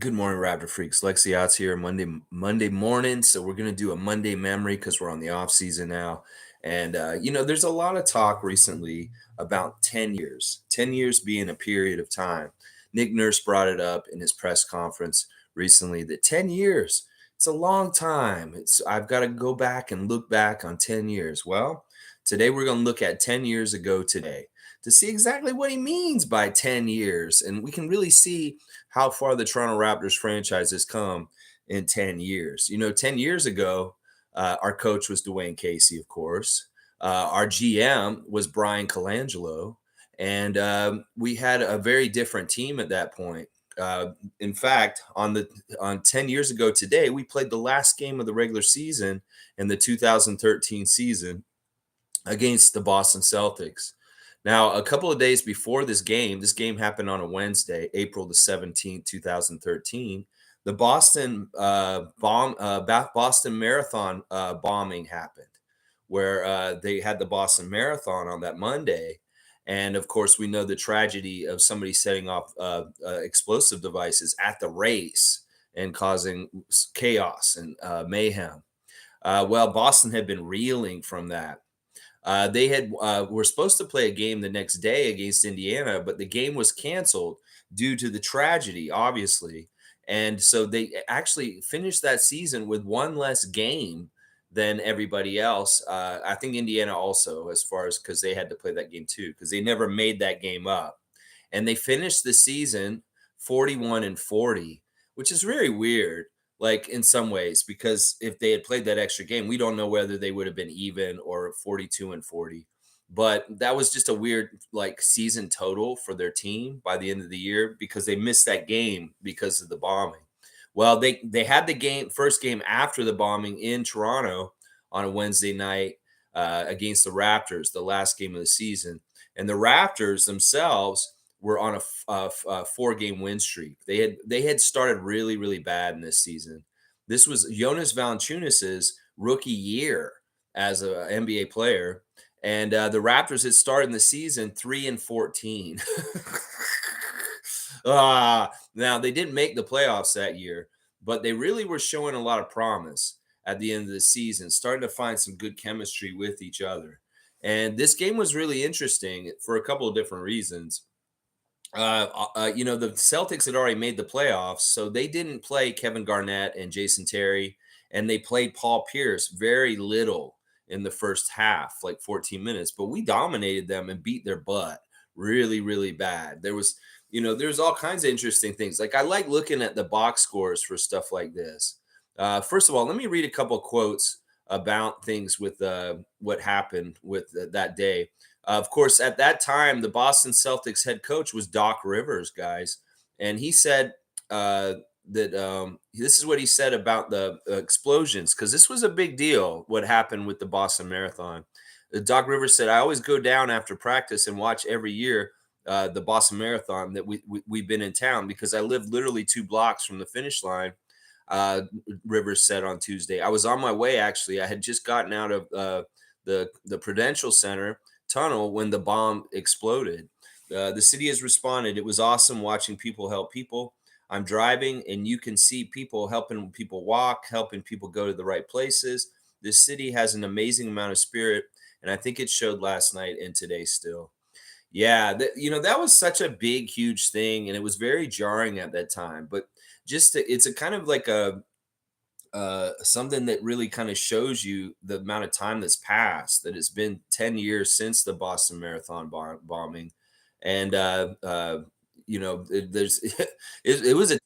Good morning, Raptor Freaks. Lexi Out's here Monday morning. So we're gonna do a Monday memory because we're on the off season now. And there's a lot of talk recently about 10 years. 10 years being a period of time. Nick Nurse brought it up in his press conference recently that 10 years, it's a long time. I've got to go back and look back on 10 years. Well, today we're gonna look at 10 years ago today to see exactly what he means by 10 years. And we can really see how far the Toronto Raptors franchise has come in 10 years. 10 years ago, our coach was Dwayne Casey, of course. Our GM was Brian Colangelo. And we had a very different team at that point. In fact, on 10 years ago today, we played the last game of the regular season in the 2013 season against the Boston Celtics. Now, a couple of days before this game happened on a Wednesday, April the 17th, 2013. The Boston Marathon bombing happened, where they had the Boston Marathon on that Monday, and of course, we know the tragedy of somebody setting off explosive devices at the race and causing chaos and mayhem. Well, Boston had been reeling from that. They had were supposed to play a game the next day against Indiana, but the game was canceled due to the tragedy, obviously. And so they actually finished that season with one less game than everybody else. I think Indiana also, as far as because they had to play that game too, because they never made that game up. And they finished the season 41 and 40, which is very weird, like in some ways, because if they had played that extra game, we don't know whether they would have been even or 42 and 40. But that was just a weird like season total for their team by the end of the year because they missed that game because of the bombing. Well, they had the first game after the bombing in Toronto on a Wednesday night against the Raptors, the last game of the season, and the Raptors themselves were on a 4-game win streak. They had started really bad in this season. This was Jonas Valanciunas's rookie year as an NBA player, and the Raptors had started the season 3-14. Now they didn't make the playoffs that year, but they really were showing a lot of promise at the end of the season, starting to find some good chemistry with each other. And this game was really interesting for a couple of different reasons. The Celtics had already made the playoffs, so they didn't play Kevin Garnett and Jason Terry, and they played Paul Pierce very little in the first half, like 14 minutes. But we dominated them and beat their butt really bad. There's all kinds of interesting things. Like I like looking at the box scores for stuff like this. First of all, let me read a couple quotes about things with what happened with that day. Of course, at that time, the Boston Celtics head coach was Doc Rivers, guys, and he said that this is what he said about the explosions because this was a big deal. What happened with the Boston Marathon? Doc Rivers said, "I always go down after practice and watch every year the Boston Marathon that we've been in town because I live literally 2 blocks from the finish line." Rivers said on Tuesday, "I was on my way. Actually, I had just gotten out of the Prudential Center tunnel when the bomb exploded. The city has responded. It was awesome watching people help people. I'm driving, and you can see people helping people walk, helping people go to the right places. This city has an amazing amount of spirit, and I think it showed last night and today still." Yeah, that was such a big, huge thing, and it was very jarring at that time. But it's a kind of like a something that really kind of shows you the amount of time that's passed. That it's been 10 years since the Boston Marathon bombing, and there's it was a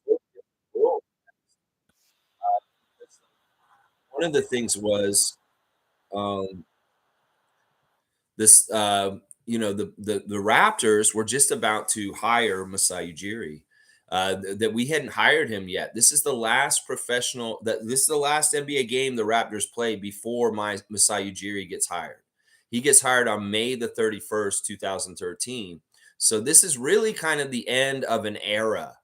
one of the things was um, this the Raptors were just about to hire Masai Ujiri. That we hadn't hired him yet. This is the last this is the last NBA game the Raptors play before Masai Ujiri gets hired. He gets hired on May the 31st, 2013. So this is really kind of the end of an era.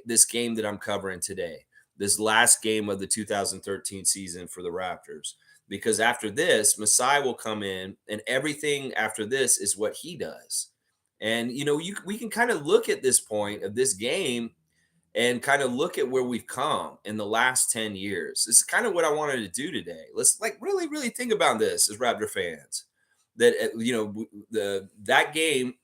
This game that I'm covering today, this last game of the 2013 season for the Raptors, because after this, Masai will come in, and everything after this is what he does. And we can kind of look at this point of this game and kind of look at where we've come in the last 10 years. This is kind of what I wanted to do today. Let's like really, really think about this as Raptor fans. That the that game.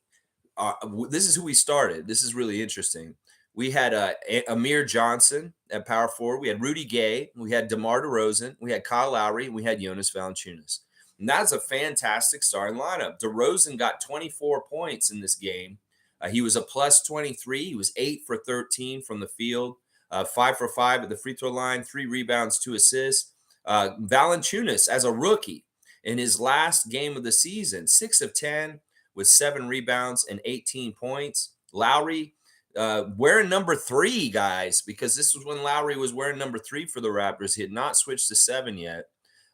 This is who we started. This is really interesting. We had Amir Johnson at power forward. We had Rudy Gay. We had DeMar DeRozan. We had Kyle Lowry. And we had Jonas Valanciunas. And that's a fantastic starting lineup. DeRozan got 24 points in this game. He was a plus 23. He was 8 for 13 from the field, 5 for 5 at the free throw line, 3 rebounds, 2 assists. Valanciunas, as a rookie, in his last game of the season, 6 of 10 with 7 rebounds and 18 points. Lowry wearing number 3, guys, because this was when Lowry was wearing number 3 for the Raptors. He had not switched to 7 yet.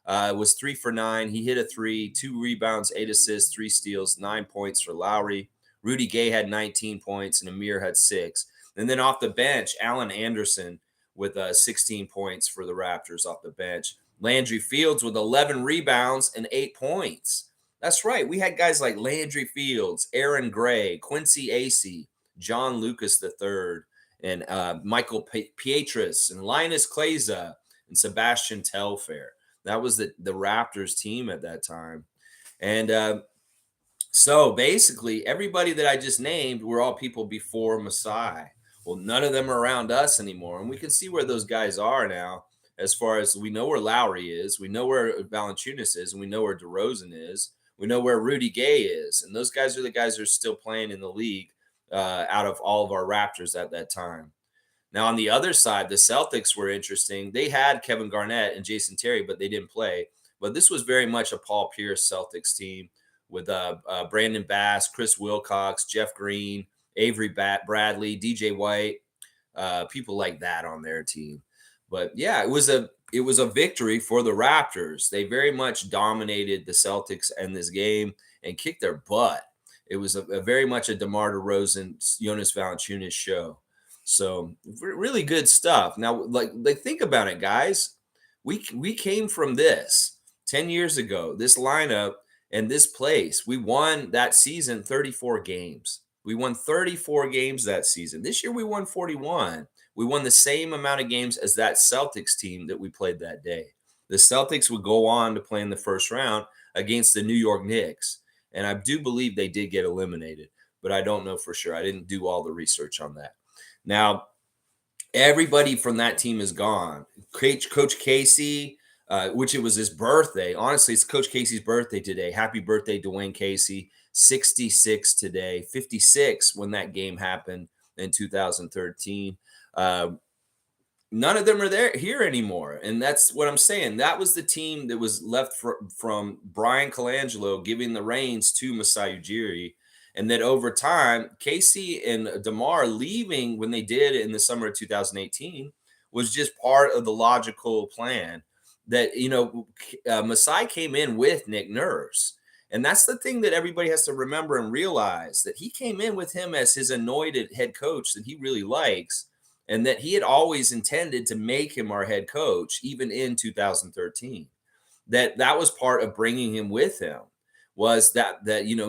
Was 3 for 9. He hit a 3, 2 rebounds, 8 assists, 3 steals, 9 points for Lowry. Rudy Gay had 19 points and Amir had 6. And then off the bench, Allen Anderson with 16 points for the Raptors off the bench. Landry Fields with 11 rebounds and 8 points. That's right. We had guys like Landry Fields, Aaron Gray, Quincy Acey, John Lucas III, and Michael Pietrus, and Linus Kleza, and Sebastian Telfair. That was the Raptors team at that time. And so basically, everybody that I just named were all people before Masai. Well, none of them are around us anymore. And we can see where those guys are now, as far as we know where Lowry is, we know where Valanciunas is, and we know where DeRozan is. We know where Rudy Gay is. And those guys are the guys that are still playing in the league out of all of our Raptors at that time. Now, on the other side, the Celtics were interesting. They had Kevin Garnett and Jason Terry, but they didn't play. But this was very much a Paul Pierce Celtics team with Brandon Bass, Chris Wilcox, Jeff Green, Avery Bradley, DJ White, people like that on their team. But yeah, it was a victory for the Raptors. They very much dominated the Celtics in this game and kicked their butt. It was a very much a DeMar DeRozan, Jonas Valanciunas show. So really good stuff. Now, like think about it, guys. We came from this 10 years ago. This lineup and this place. We won that season 34 games. We won 34 games that season. This year we won 41. We won the same amount of games as that Celtics team that we played that day. The Celtics would go on to play in the first round against the New York Knicks. And I do believe they did get eliminated, but I don't know for sure. I didn't do all the research on that. Now, everybody from that team is gone. Coach Casey, which it was his birthday. Honestly, it's Coach Casey's birthday today. Happy birthday, Dwayne Casey. 66 today, 56 when that game happened in 2013. None of them are here anymore. And that's what I'm saying. That was the team that was left from Brian Colangelo giving the reins to Masai Ujiri. And that over time, Casey and DeMar leaving when they did in the summer of 2018 was just part of the logical plan that, Masai came in with Nick Nurse. And that's the thing that everybody has to remember and realize, that he came in with him as his anointed head coach that he really likes, and that he had always intended to make him our head coach, even in 2013. That was part of bringing him with him, was that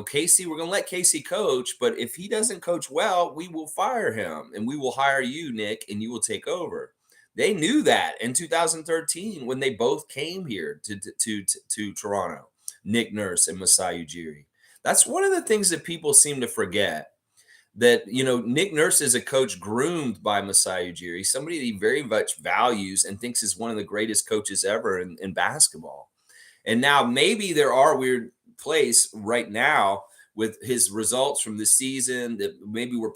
Casey, we're going to let Casey coach, but if he doesn't coach well, we will fire him and we will hire you, Nick, and you will take over. They knew that in 2013 when they both came here to Toronto, Nick Nurse and Masai Ujiri. That's one of the things that people seem to forget, that, Nick Nurse is a coach groomed by Masai Ujiri, somebody that he very much values and thinks is one of the greatest coaches ever in basketball. And now maybe there are weird place right now with his results from the season that maybe we're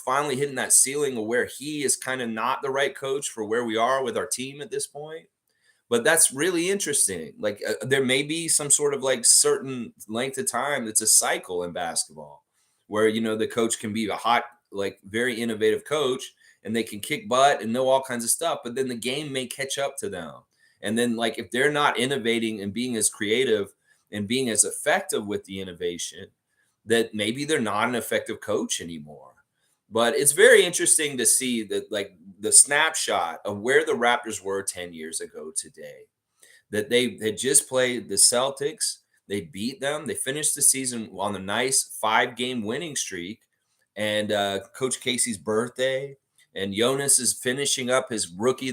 finally hitting that ceiling of where he is kind of not the right coach for where we are with our team at this point. But that's really interesting. Like there may be some sort of like certain length of time that's a cycle in basketball where, the coach can be a hot, like very innovative coach and they can kick butt and know all kinds of stuff, but then the game may catch up to them. And then like if they're not innovating and being as creative and being as effective with the innovation, that maybe they're not an effective coach anymore. But it's very interesting to see that, like the snapshot of where the Raptors were 10 years ago today, that they had just played the Celtics. They beat them. They finished the season on a nice 5-game winning streak. And Coach Casey's birthday, and Jonas is finishing up his rookie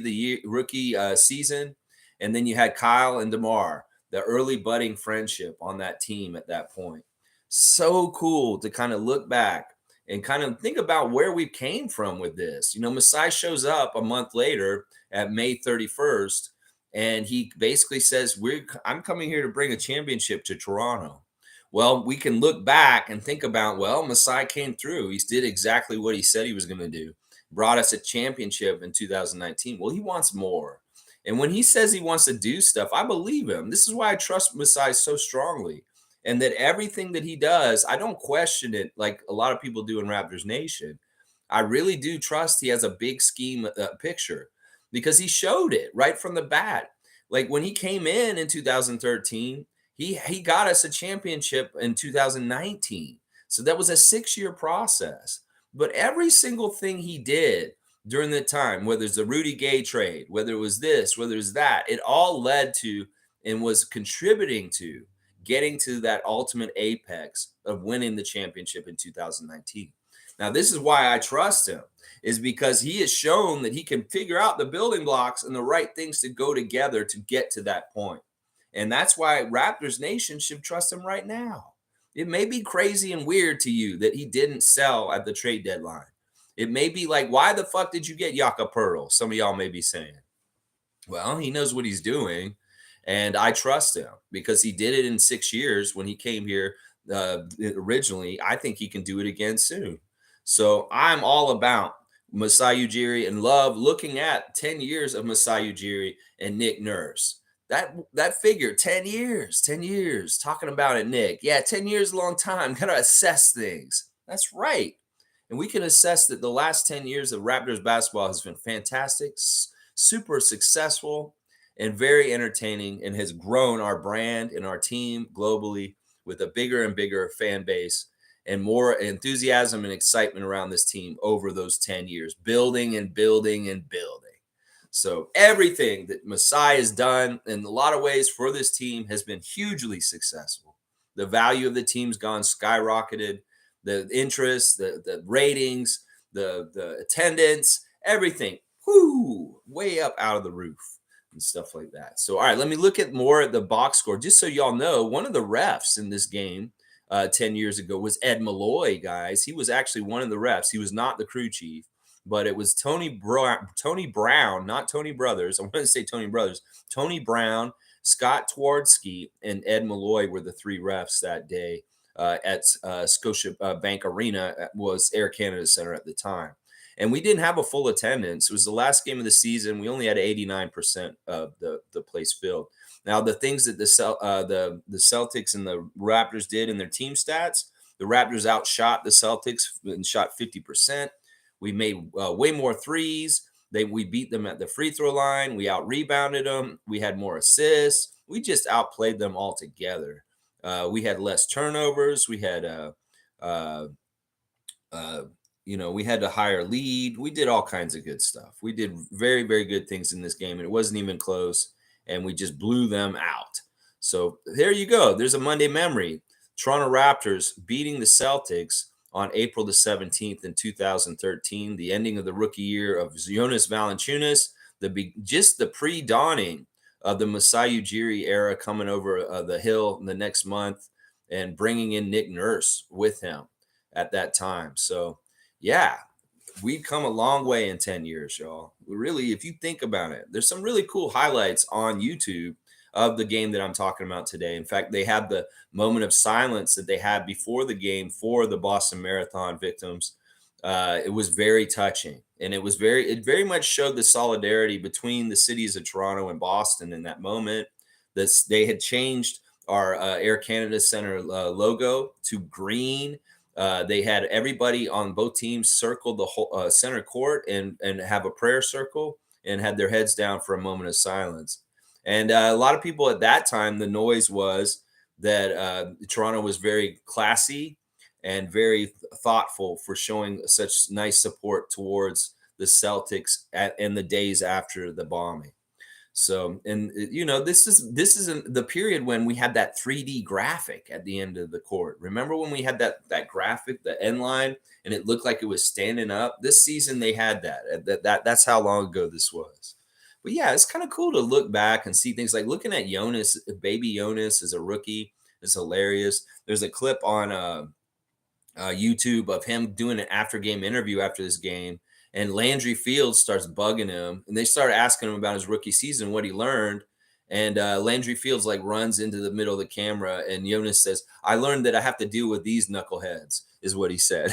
season, and then you had Kyle and DeMar, the early budding friendship on that team at that point. So cool to kind of look back and kind of think about where we came from with this. Masai shows up a month later at May 31st, and he basically says, I'm coming here to bring a championship to Toronto. Well, we can look back and think about, well, Masai came through. He did exactly what he said he was going to do. Brought us a championship in 2019. Well, he wants more. And when he says he wants to do stuff, I believe him. This is why I trust Masai so strongly. And that everything that he does, I don't question it like a lot of people do in Raptors Nation. I really do trust he has a big scheme picture, because he showed it right from the bat. Like when he came in 2013, he got us a championship in 2019. So that was a 6-year process. But every single thing he did during that time, whether it's the Rudy Gay trade, whether it was this, whether it was that, it all led to and was contributing to getting to that ultimate apex of winning the championship in 2019. Now, this is why I trust him, is because he has shown that he can figure out the building blocks and the right things to go together to get to that point. And that's why Raptors Nation should trust him right now. It may be crazy and weird to you that he didn't sell at the trade deadline. It may be like, why the fuck did you get Jakob Poeltl? Some of y'all may be saying. Well, he knows what he's doing, and I trust him because he did it in 6 years when he came here originally. I think he can do it again soon. So I'm all about Masai Ujiri and love looking at 10 years of Masai Ujiri and Nick Nurse. That figure, 10 years, talking about it, Nick. Yeah, 10 years is a long time. Got to assess things. That's right. And we can assess that the last 10 years of Raptors basketball has been fantastic, super successful, and very entertaining, and has grown our brand and our team globally with a bigger and bigger fan base and more enthusiasm and excitement around this team over those 10 years, building and building and building. So everything that Masai has done in a lot of ways for this team has been hugely successful. The value of the team's gone skyrocketed. The interest, the ratings, the attendance, everything, way up out of the roof and stuff like that. So, all right, let me look at more at the box score. Just so y'all know, one of the refs in this game 10 years ago was Ed Malloy, guys. He was actually one of the refs. He was not the crew chief, but it was Tony Brown, not Tony Brothers. I want to say Tony Brothers. Tony Brown, Scott Twardski, and Ed Malloy were the three refs that day at Scotia Bank Arena. Was Air Canada Center at the time. And we didn't have a full attendance. It was the last game of the season. We only had 89% of the place filled. Now, the things that the Celtics and the Raptors did in their team stats, the Raptors outshot the Celtics and shot 50%. We made way more threes. We beat them at the free throw line. We out-rebounded them. We had more assists. We just outplayed them altogether. We had less turnovers. We had we had a higher lead. We did all kinds of good stuff. We did very, very good things in this game, and it wasn't even close, and we just blew them out. So there you go. There's a Monday memory. Toronto Raptors beating the Celtics on April the 17th in 2013, the ending of the rookie year of Jonas Valanciunas, just the pre-dawning of the Masai Ujiri era coming over the hill the next month, and bringing in Nick Nurse with him at that time. So, yeah, we've come a long way in 10 years, y'all. Really, if you think about it, there's some really cool highlights on YouTube of the game that I'm talking about today. In fact, they had the moment of silence that they had before the game for the Boston Marathon victims. It was very touching, and it very much showed the solidarity between the cities of Toronto and Boston in that moment. They had changed our Air Canada Center logo to green. They had everybody on both teams circle the whole center court and have a prayer circle and had their heads down for a moment of silence. And a lot of people at that time, the noise was that Toronto was very classy and very thoughtful for showing such nice support towards the Celtics in the days after the bombing. So, and this is the period when we had that 3D graphic at the end of the court. Remember when we had that graphic, the end line, and it looked like it was standing up? This season they had that. That's how long ago this was. But yeah, it's kind of cool to look back and see things like looking at Jonas, baby Jonas as a rookie is hilarious. There's a clip on YouTube of him doing an after game interview after this game. And Landry Fields starts bugging him, and they start asking him about his rookie season, what he learned. And Landry Fields like runs into the middle of the camera, and Jonas says, "I learned that I have to deal with these knuckleheads," is what he said.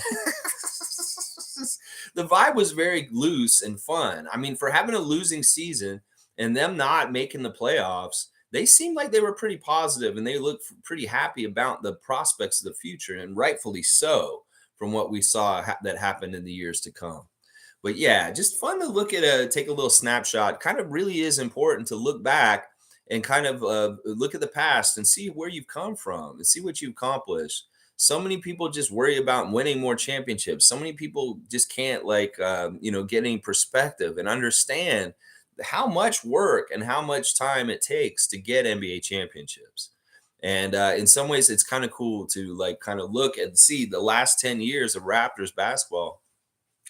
The vibe was very loose and fun. I mean, for having a losing season and them not making the playoffs, they seemed like they were pretty positive and they looked pretty happy about the prospects of the future, and rightfully so from what we saw that happened in the years to come. But yeah, just fun to look at take a little snapshot. Kind of really is important to look back and kind of look at the past and see where you've come from and see what you've accomplished. So many people just worry about winning more championships. So many people just can't get any perspective and understand how much work and how much time it takes to get NBA championships. And in some ways, it's kind of cool to like kind of look and see the last 10 years of Raptors basketball.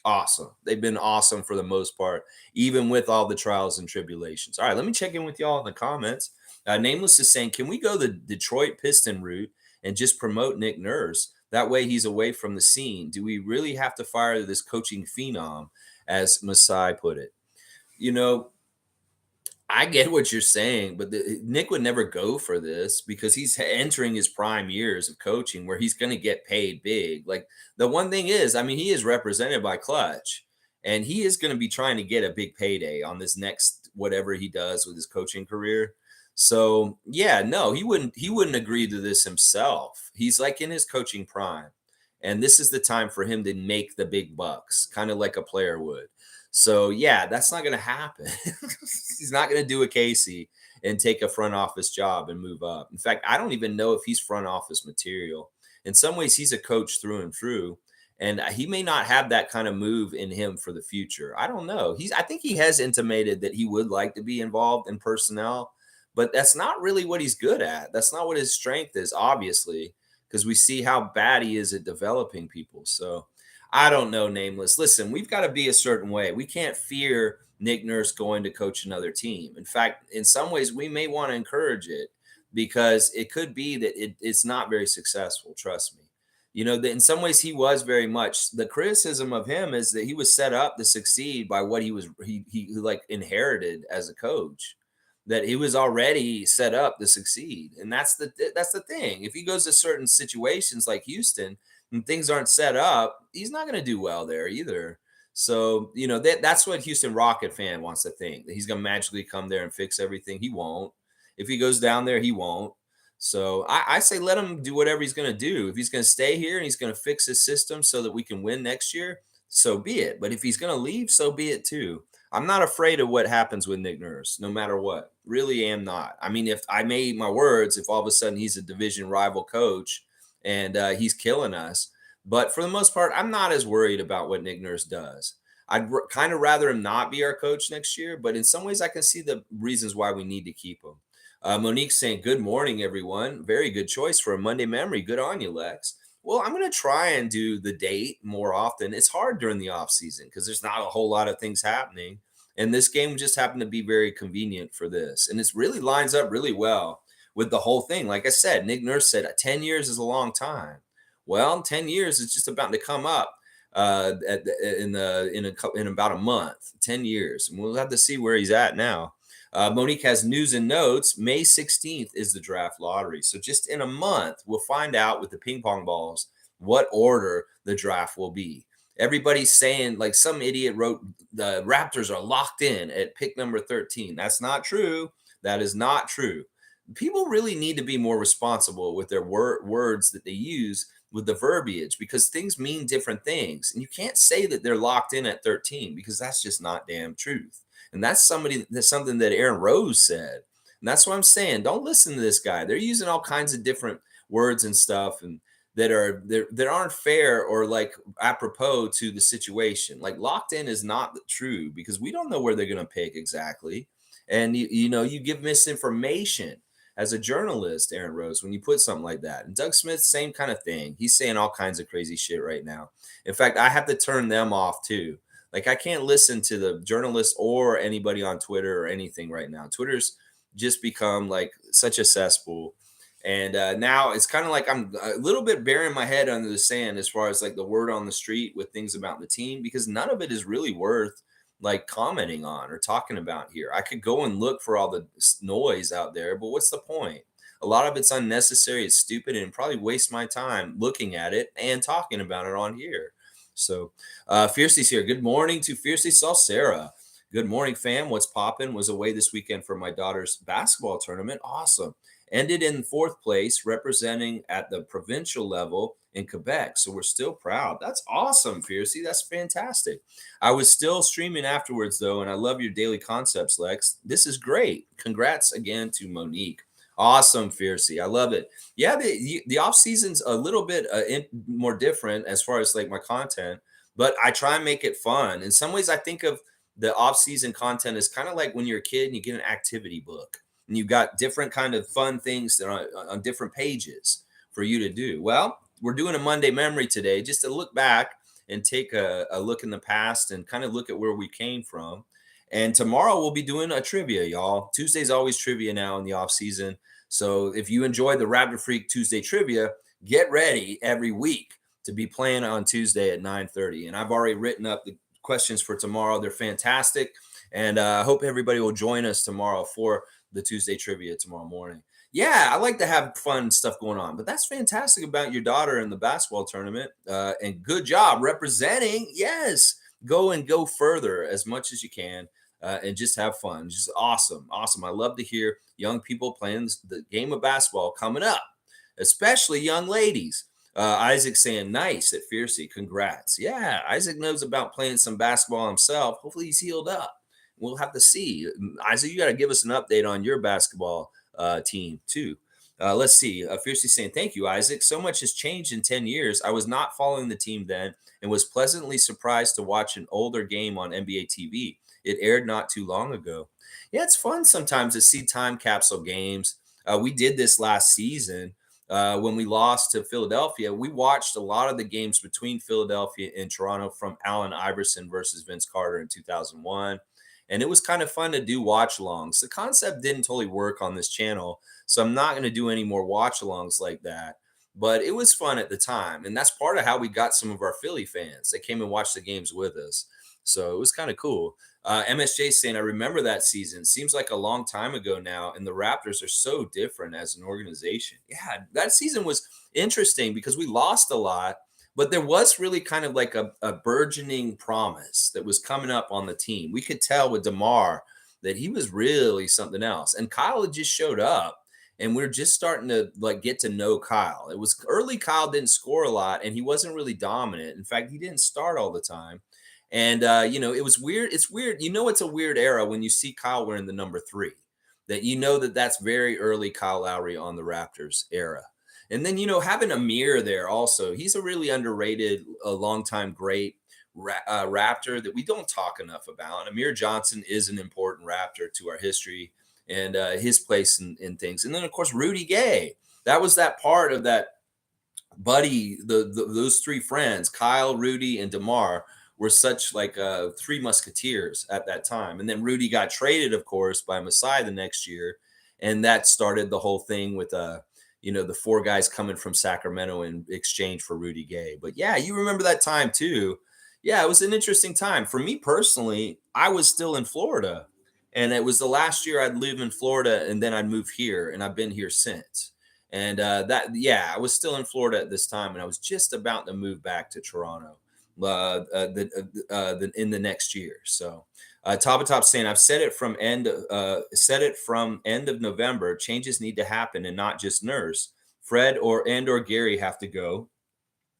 Awesome. They've been awesome for the most part, even with all the trials and tribulations. All right, let me check in with y'all in the comments. Nameless is saying, can we go the Detroit Piston route and just promote Nick Nurse? That way he's away from the scene. Do we really have to fire this coaching phenom, as Masai put it? You know, I get what you're saying, but Nick would never go for this because he's entering his prime years of coaching where he's going to get paid big. Like the one thing is, I mean, he is represented by Clutch and he is going to be trying to get a big payday on this next whatever he does with his coaching career. So, yeah, no, he wouldn't agree to this himself. He's like in his coaching prime. And this is the time for him to make the big bucks, kind of like a player would. So yeah, that's not going to happen. He's not going to do a Casey and take a front office job and move up. In fact, I don't even know if he's front office material. In some ways, he's a coach through and through, and he may not have that kind of move in him for the future. I don't know. I think he has intimated that he would like to be involved in personnel, but that's not really what he's good at. That's not what his strength is, obviously, because we see how bad he is at developing people. So I don't know, Nameless. Listen, we've got to be a certain way. We can't fear Nick Nurse going to coach another team. In fact, in some ways, we may want to encourage it because it could be that it's not very successful. Trust me. In some ways, he was very much. The criticism of him is that he was set up to succeed by what he like inherited as a coach. That he was already set up to succeed, and that's the thing. If he goes to certain situations like Houston and things aren't set up, he's not going to do well there either. So, that's what Houston Rocket fan wants to think that he's going to magically come there and fix everything. He won't. If he goes down there, he won't. So I say let him do whatever he's going to do. If he's going to stay here and he's going to fix his system so that we can win next year, so be it. But if he's going to leave, so be it too. I'm not afraid of what happens with Nick Nurse, no matter what. Really am not. I mean, if I made my words, if all of a sudden he's a division rival coach and he's killing us. But for the most part, I'm not as worried about what Nick Nurse does. I'd kind of rather him not be our coach next year, but in some ways, I can see the reasons why we need to keep him. Monique saying, good morning, everyone. Very good choice for a Monday memory. Good on you, Lex. Well, I'm going to try and do the date more often. It's hard during the off season because there's not a whole lot of things happening. And this game just happened to be very convenient for this. And it really lines up really well with the whole thing. Like I said, Nick Nurse said 10 years is a long time. Well, 10 years is just about to come up in about a month, 10 years. And we'll have to see where he's at now. Monique has news and notes. May 16th is the draft lottery. So just in a month, we'll find out with the ping pong balls what order the draft will be. Everybody's saying, like some idiot wrote, the Raptors are locked in at pick number 13. That's not true. That is not true. People really need to be more responsible with their words that they use with the verbiage because things mean different things. And you can't say that they're locked in at 13 because that's just not damn truth. And that's something that Aaron Rose said. And that's what I'm saying. Don't listen to this guy. They're using all kinds of different words and stuff and that aren't fair or like apropos to the situation. Like locked in is not true because we don't know where they're going to pick exactly. And you give misinformation as a journalist, Aaron Rose, when you put something like that. And Doug Smith, same kind of thing. He's saying all kinds of crazy shit right now. In fact, I have to turn them off too. Like, I can't listen to the journalists or anybody on Twitter or anything right now. Twitter's just become like such a cesspool. And now it's kind of like I'm a little bit burying my head under the sand as far as like the word on the street with things about the team, because none of it is really worth like commenting on or talking about here. I could go and look for all the noise out there, but what's the point? A lot of it's unnecessary, it's stupid, and probably waste my time looking at it and talking about it on here. So, Fiercey's here. Good morning to Fiercey Salsera. Good morning, fam. What's poppin'? Was away this weekend for my daughter's basketball tournament. Awesome. Ended in fourth place, representing at the provincial level in Quebec. So we're still proud. That's awesome, Fiercey. That's fantastic. I was still streaming afterwards, though, and I love your daily concepts, Lex. This is great. Congrats again to Monique. Awesome, Fiercey. I love it. Yeah, the off season's a little bit more different as far as like my content, but I try and make it fun. In some ways, I think of the off season content as kind of like when you're a kid and you get an activity book and you've got different kind of fun things that are on different pages for you to do. Well, we're doing a Monday memory today just to look back and take a look in the past and kind of look at where we came from. And tomorrow we'll be doing a trivia, y'all. Tuesday's always trivia now in the off season. So if you enjoy the Raptor Freak Tuesday trivia, get ready every week to be playing on Tuesday at 9:30. And I've already written up the questions for tomorrow. They're fantastic. And I hope everybody will join us tomorrow for the Tuesday trivia tomorrow morning. Yeah, I like to have fun stuff going on, but that's fantastic about your daughter in the basketball tournament. And good job representing. Yes, go further as much as you can. And just have fun. Just awesome. Awesome. I love to hear young people playing the game of basketball coming up, especially young ladies. Isaac saying nice at Fiercey. Congrats. Yeah, Isaac knows about playing some basketball himself. Hopefully he's healed up. We'll have to see. Isaac, you got to give us an update on your basketball team too. Let's see. Fiercely saying, thank you, Isaac. So much has changed in 10 years. I was not following the team then and was pleasantly surprised to watch an older game on NBA TV. It aired not too long ago. Yeah, it's fun sometimes to see time capsule games. We did this last season when we lost to Philadelphia. We watched a lot of the games between Philadelphia and Toronto from Allen Iverson versus Vince Carter in 2001. And it was kind of fun to do watch alongs. The concept didn't totally work on this channel, so I'm not going to do any more watch alongs like that. But it was fun at the time. And that's part of how we got some of our Philly fans. They came and watched the games with us. So it was kind of cool. MSJ saying, I remember that season. Seems like a long time ago now. And the Raptors are so different as an organization. Yeah, that season was interesting because we lost a lot, but there was really kind of like a burgeoning promise that was coming up on the team. We could tell with DeMar that he was really something else. And Kyle had just showed up. And we're just starting to like get to know Kyle. It was early. Kyle didn't score a lot and he wasn't really dominant. In fact, he didn't start all the time. And it was weird. It's weird. It's a weird era when you see Kyle wearing the number 3. That that's very early Kyle Lowry on the Raptors era. And then having Amir there also. He's a really underrated, a longtime great Raptor that we don't talk enough about. Amir Johnson is an important Raptor to our history and his place in things. And then of course Rudy Gay. That was that part of that buddy. Those 3 friends, Kyle, Rudy, and DeMar, were such like 3 musketeers at that time. And then Rudy got traded, of course, by Masai the next year. And that started the whole thing with, the 4 guys coming from Sacramento in exchange for Rudy Gay. But yeah, you remember that time too. Yeah, it was an interesting time. For me personally, I was still in Florida. And it was the last year I'd live in Florida and then I'd move here. And I've been here since. And I was still in Florida at this time. And I was just about to move back to Toronto in the next year. So Top saying, I've said it from end of November. Changes need to happen and not just Nurse. Fred or Gary have to go.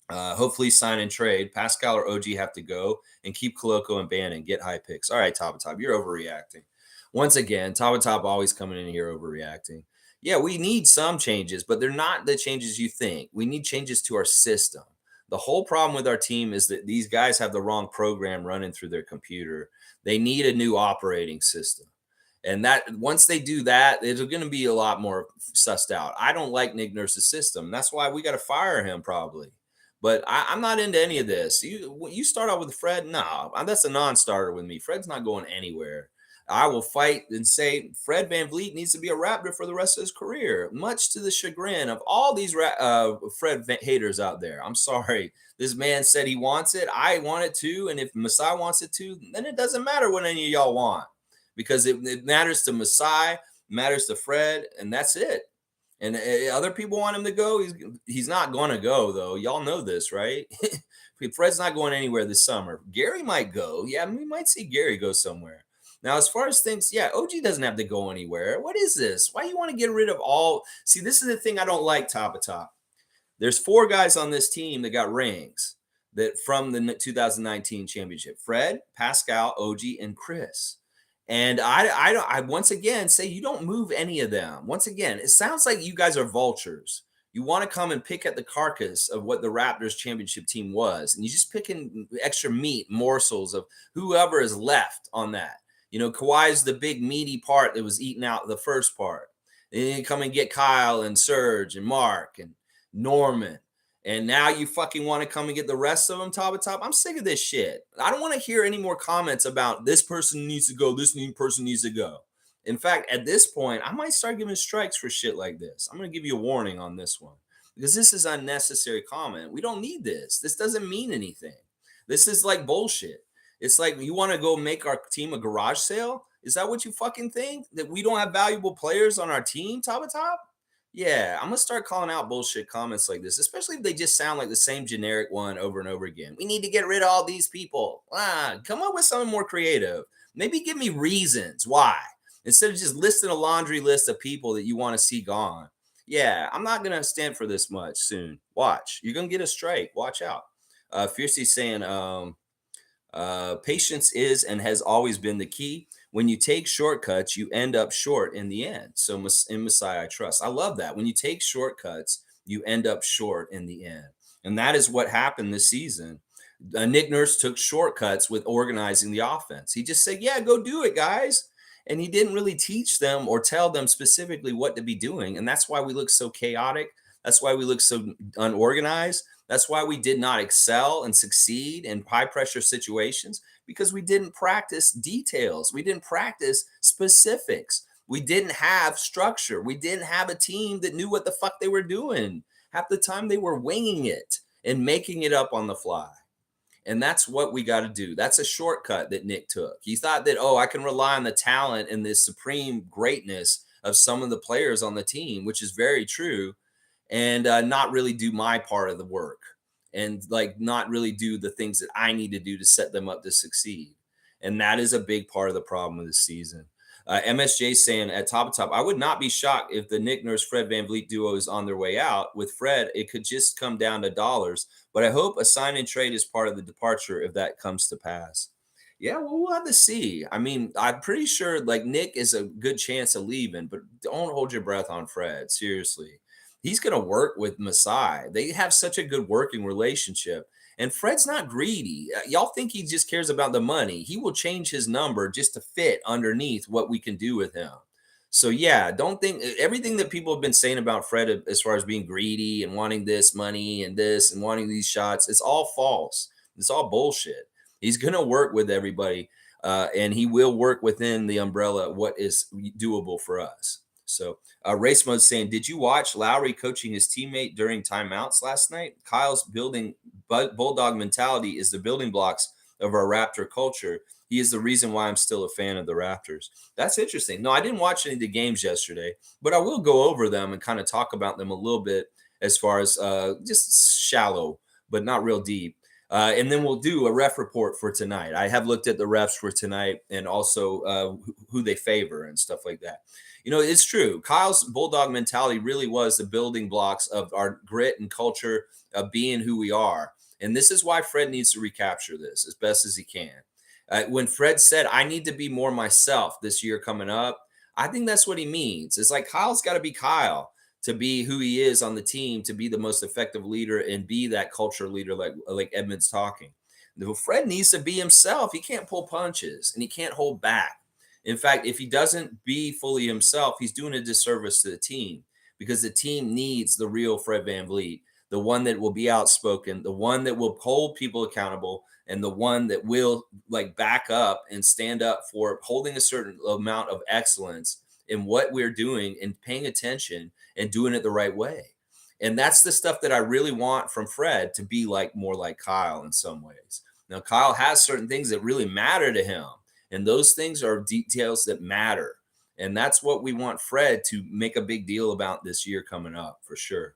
Hopefully sign and trade. Pascal or OG have to go and keep Koloko and Bannon. Get high picks. All right, Top, you're overreacting. Once again, Top always coming in here overreacting. Yeah, we need some changes, but they're not the changes you think. We need changes to our system. The whole problem with our team is that these guys have the wrong program running through their computer. They need a new operating system. And that once they do that, it's going to be a lot more sussed out. I don't like Nick Nurse's system. That's why we got to fire him probably. But I'm not into any of this. You start out with Fred. No, that's a non-starter with me. Fred's not going anywhere. I will fight and say Fred VanVleet needs to be a Raptor for the rest of his career, much to the chagrin of all these haters out there. I'm sorry. This man said he wants it. I want it too. And if Masai wants it too, then it doesn't matter what any of y'all want, because it matters to Masai, matters to Fred, and that's it. And other people want him to go. He's not going to go, though. Y'all know this, right? Fred's not going anywhere this summer. Gary might go. Yeah, we might see Gary go somewhere. Now, as far as things, yeah, OG doesn't have to go anywhere. What is this? Why you want to get rid of all? See, this is the thing I don't like, top of top. There's 4 guys on this team that got rings that from the 2019 championship: Fred, Pascal, OG, and Chris. And I once again say you don't move any of them. Once again, it sounds like you guys are vultures. You want to come and pick at the carcass of what the Raptors championship team was, and you just picking extra meat morsels of whoever is left on that. Kawhi's the big meaty part that was eaten out the first part. Then you come and get Kyle and Serge and Mark and Norman. And now you fucking want to come and get the rest of them top of top. I'm sick of this shit. I don't want to hear any more comments about this person needs to go, this new person needs to go. In fact, at this point, I might start giving strikes for shit like this. I'm going to give you a warning on this one, because this is unnecessary comment. We don't need this. This doesn't mean anything. This is like bullshit. It's like, you want to go make our team a garage sale? Is that what you fucking think? That we don't have valuable players on our team top of top? Yeah, I'm gonna start calling out bullshit comments like this, especially if they just sound like the same generic one over and over again. We need to get rid of all these people. Come up with something more creative. Maybe give me reasons why, instead of just listing a laundry list of people that you want to see gone. Yeah, I'm not gonna stand for this much soon. Watch, you're gonna get a strike. Watch out. Fiercely saying, patience is and has always been the key. When you take shortcuts, you end up short in the end. So in Messiah, I trust. I love that. When you take shortcuts, you end up short in the end. And that is what happened this season. Nick Nurse took shortcuts with organizing the offense. He just said, yeah, go do it, guys. And he didn't really teach them or tell them specifically what to be doing. And that's why we look so chaotic. That's why we look so unorganized. That's why we did not excel and succeed in high pressure situations, because we didn't practice details. We didn't practice specifics. We didn't have structure. We didn't have a team that knew what the fuck they were doing. Half the time they were winging it and making it up on the fly. And that's what we got to do. That's a shortcut that Nick took. He thought that, I can rely on the talent and the supreme greatness of some of the players on the team, which is very true, and not really do my part of the work, and like not really do the things that I need to do to set them up to succeed. And that is a big part of the problem of the season. MSJ saying at top of top, I would not be shocked if the Nick Nurse Fred VanVleet duo is on their way out. With Fred, it could just come down to dollars, but I hope a sign and trade is part of the departure if that comes to pass. Yeah, well, we'll have to see. I mean, I'm pretty sure like Nick is a good chance of leaving, but don't hold your breath on Fred. Seriously. He's going to work with Masai. They have such a good working relationship. And Fred's not greedy. Y'all think he just cares about the money. He will change his number just to fit underneath what we can do with him. So, yeah, don't think everything that people have been saying about Fred as far as being greedy and wanting this money and this and wanting these shots, it's all false. It's all bullshit. He's going to work with everybody, and he will work within the umbrella of what is doable for us. So Race Mode saying, did you watch Lowry coaching his teammate during timeouts last night? Kyle's building bulldog mentality is the building blocks of our Raptor culture. He is the reason why I'm still a fan of the Raptors. That's interesting. No, I didn't watch any of the games yesterday, but I will go over them and kind of talk about them a little bit as far as just shallow, but not real deep. And then we'll do a ref report for tonight. I have looked at the refs for tonight and also who they favor and stuff like that. It's true. Kyle's bulldog mentality really was the building blocks of our grit and culture of being who we are. And this is why Fred needs to recapture this as best as he can. When Fred said, I need to be more myself this year coming up, I think that's what he means. It's like Kyle's got to be Kyle to be who he is on the team, to be the most effective leader and be that culture leader like Edmund's talking. Fred needs to be himself. He can't pull punches and he can't hold back. In fact, if he doesn't be fully himself, he's doing a disservice to the team because the team needs the real Fred VanVleet, the one that will be outspoken, the one that will hold people accountable, and the one that will like back up and stand up for holding a certain amount of excellence in what we're doing and paying attention and doing it the right way. And that's the stuff that I really want from Fred to be like more like Kyle in some ways. Now, Kyle has certain things that really matter to him, and those things are details that matter. And that's what we want Fred to make a big deal about this year coming up for sure.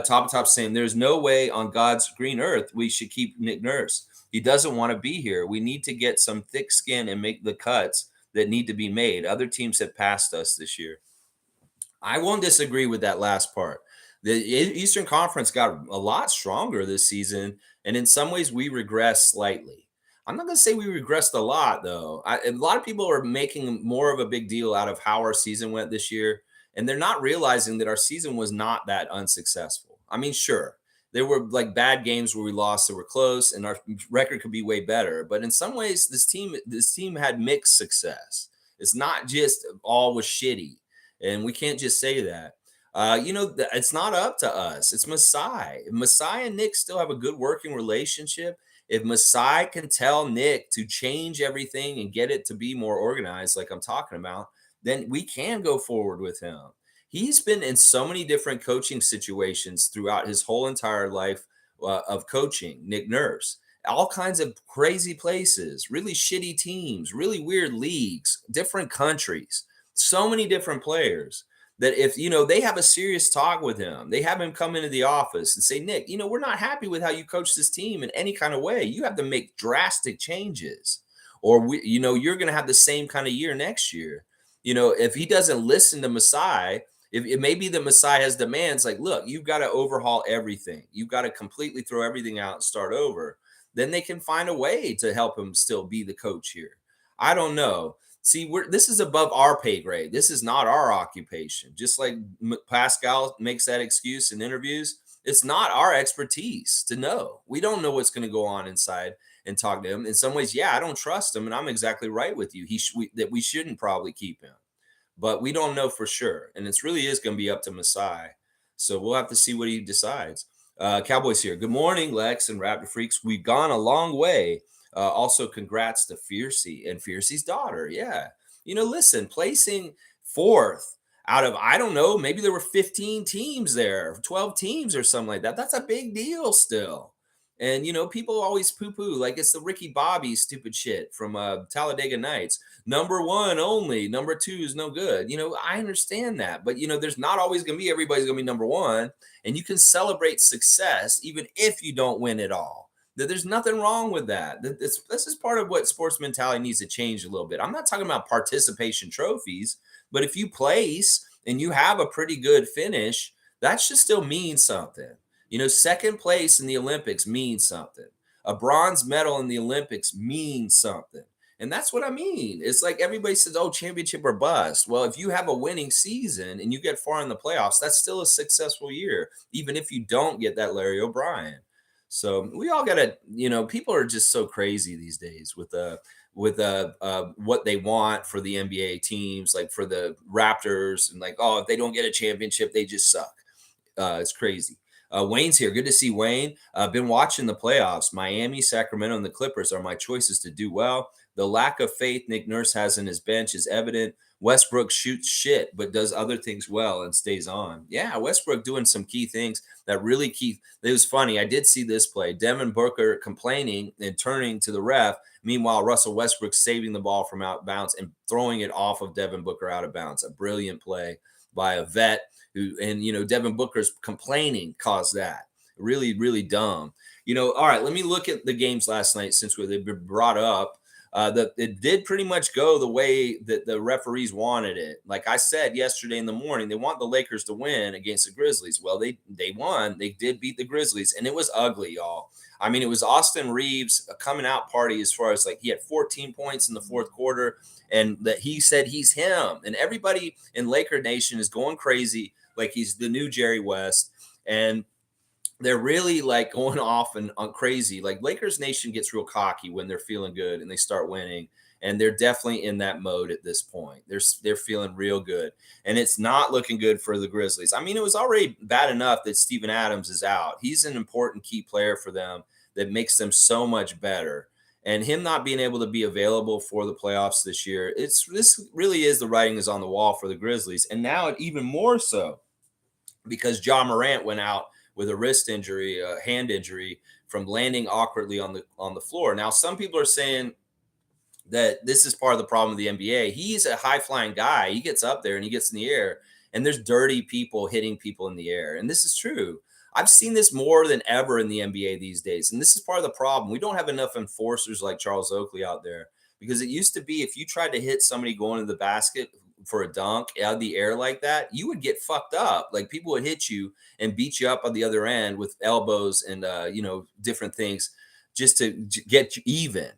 Top saying there's no way on God's green earth we should keep Nick Nurse. He doesn't want to be here. We need to get some thick skin and make the cuts that need to be made. Other teams have passed us this year. I won't disagree with that last part. The Eastern Conference got a lot stronger this season, and in some ways we regressed slightly. I'm not going to say we regressed a lot, though. A lot of people are making more of a big deal out of how our season went this year, and they're not realizing that our season was not that unsuccessful. I mean, sure, there were like bad games where we lost that were close, and our record could be way better. But in some ways, this team had mixed success. It's not just all was shitty, and we can't just say that. It's not up to us. It's Masai. If Masai and Nick still have a good working relationship, if Masai can tell Nick to change everything and get it to be more organized, like I'm talking about, then we can go forward with him. He's been in so many different coaching situations throughout his whole entire life of coaching, Nick Nurse. All kinds of crazy places, really shitty teams, really weird leagues, different countries, so many different players that if they have a serious talk with him, they have him come into the office and say, Nick, we're not happy with how you coach this team in any kind of way. You have to make drastic changes, or you're going to have the same kind of year next year. If he doesn't listen to Masai, if it may be that Masai has demands like, look, you've got to overhaul everything, you've got to completely throw everything out and start over, then they can find a way to help him still be the coach here. I don't know. See, this is above our pay grade. This is not our occupation. Just like Pascal makes that excuse in interviews, it's not our expertise to know. We don't know what's going to go on inside and talk to him. In some ways, yeah, I don't trust him, and I'm exactly right with you. That we shouldn't probably keep him, but we don't know for sure, and it really is going to be up to Masai. So we'll have to see what he decides. Cowboys here. Good morning, Lex and Raptor Freaks. We've gone a long way. Also, congrats to Fiercy and Fiercy's daughter. Yeah. Listen, placing fourth out of, I don't know, maybe there were 15 teams there, 12 teams or something like that. That's a big deal still. And, people always poo poo like it's the Ricky Bobby stupid shit from Talladega Nights. Number one only, number two is no good. I understand that. But, there's not always going to be everybody's going to be number one. And you can celebrate success even if you don't win it all. There's nothing wrong with that. This is part of what sports mentality needs to change a little bit. I'm not talking about participation trophies, but if you place and you have a pretty good finish, that should still mean something. Second place in the Olympics means something. A bronze medal in the Olympics means something. And that's what I mean. It's like everybody says, oh, championship or bust. Well, if you have a winning season and you get far in the playoffs, that's still a successful year, even if you don't get that Larry O'Brien. So we all got to, people are just so crazy these days with what they want for the NBA teams, like for the Raptors, and like, oh, if they don't get a championship, they just suck. It's crazy. Wayne's here. Good to see Wayne. Been watching the playoffs. Miami, Sacramento, and the Clippers are my choices to do well. The lack of faith Nick Nurse has in his bench is evident. Westbrook shoots shit, but does other things well and stays on. Yeah, Westbrook doing some key things that really key. It was funny. I did see this play. Devin Booker complaining and turning to the ref. Meanwhile, Russell Westbrook saving the ball from out of bounds and throwing it off of Devin Booker out of bounds. A brilliant play by a vet Devin Booker's complaining caused that. Really, really dumb. All right, let me look at the games last night since they've been brought up. That it did pretty much go the way that the referees wanted it. Like I said yesterday in the morning, they want the Lakers to win against the Grizzlies. Well, they won. They did beat the Grizzlies, and it was ugly, y'all. I mean, it was Austin Reeves a coming out party as far as like he had 14 points in the fourth quarter, and that he said he's him. And everybody in Laker Nation is going crazy like he's the new Jerry West. And they're really like going off and on crazy. Like Lakers Nation gets real cocky when they're feeling good and they start winning. and they're definitely in that mode at this point. They're feeling real good, and it's not looking good for the Grizzlies. I mean, it was already bad enough that Steven Adams is out. He's an important key player for them that makes them so much better. And him not being able to be available for the playoffs this year, this really is the writing is on the wall for the Grizzlies, and now even more so because Ja Morant went out with a wrist injury, a hand injury from landing awkwardly on the floor. Now, some people are saying that this is part of the problem of the NBA. He's a high flying guy. He gets up there and he gets in the air, and there's dirty people hitting people in the air. And this is true. I've seen this more than ever in the NBA these days. And this is part of the problem. We don't have enough enforcers like Charles Oakley out there, because it used to be if you tried to hit somebody going to the basket for a dunk out of the air like that, you would get fucked up. Like people would hit you and beat you up on the other end with elbows and, different things just to get you even.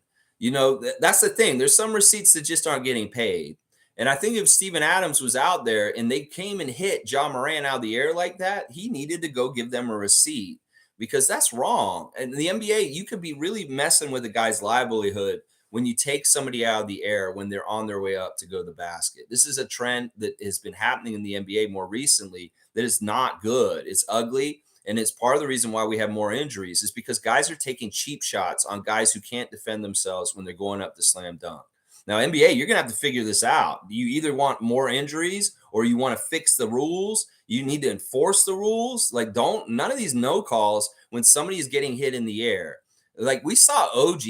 That's the thing. There's some receipts that just aren't getting paid. And I think if Steven Adams was out there and they came and hit John Moran out of the air like that, he needed to go give them a receipt, because that's wrong. And in the NBA, you could be really messing with a guy's livelihood when you take somebody out of the air when they're on their way up to go to the basket. This is a trend that has been happening in the NBA more recently that is not good. It's ugly. And it's part of the reason why we have more injuries is because guys are taking cheap shots on guys who can't defend themselves when they're going up to slam dunk. Now, NBA, you're going to have to figure this out. You either want more injuries or you want to fix the rules. You need to enforce the rules. Like, none of these no calls when somebody is getting hit in the air. Like we saw OG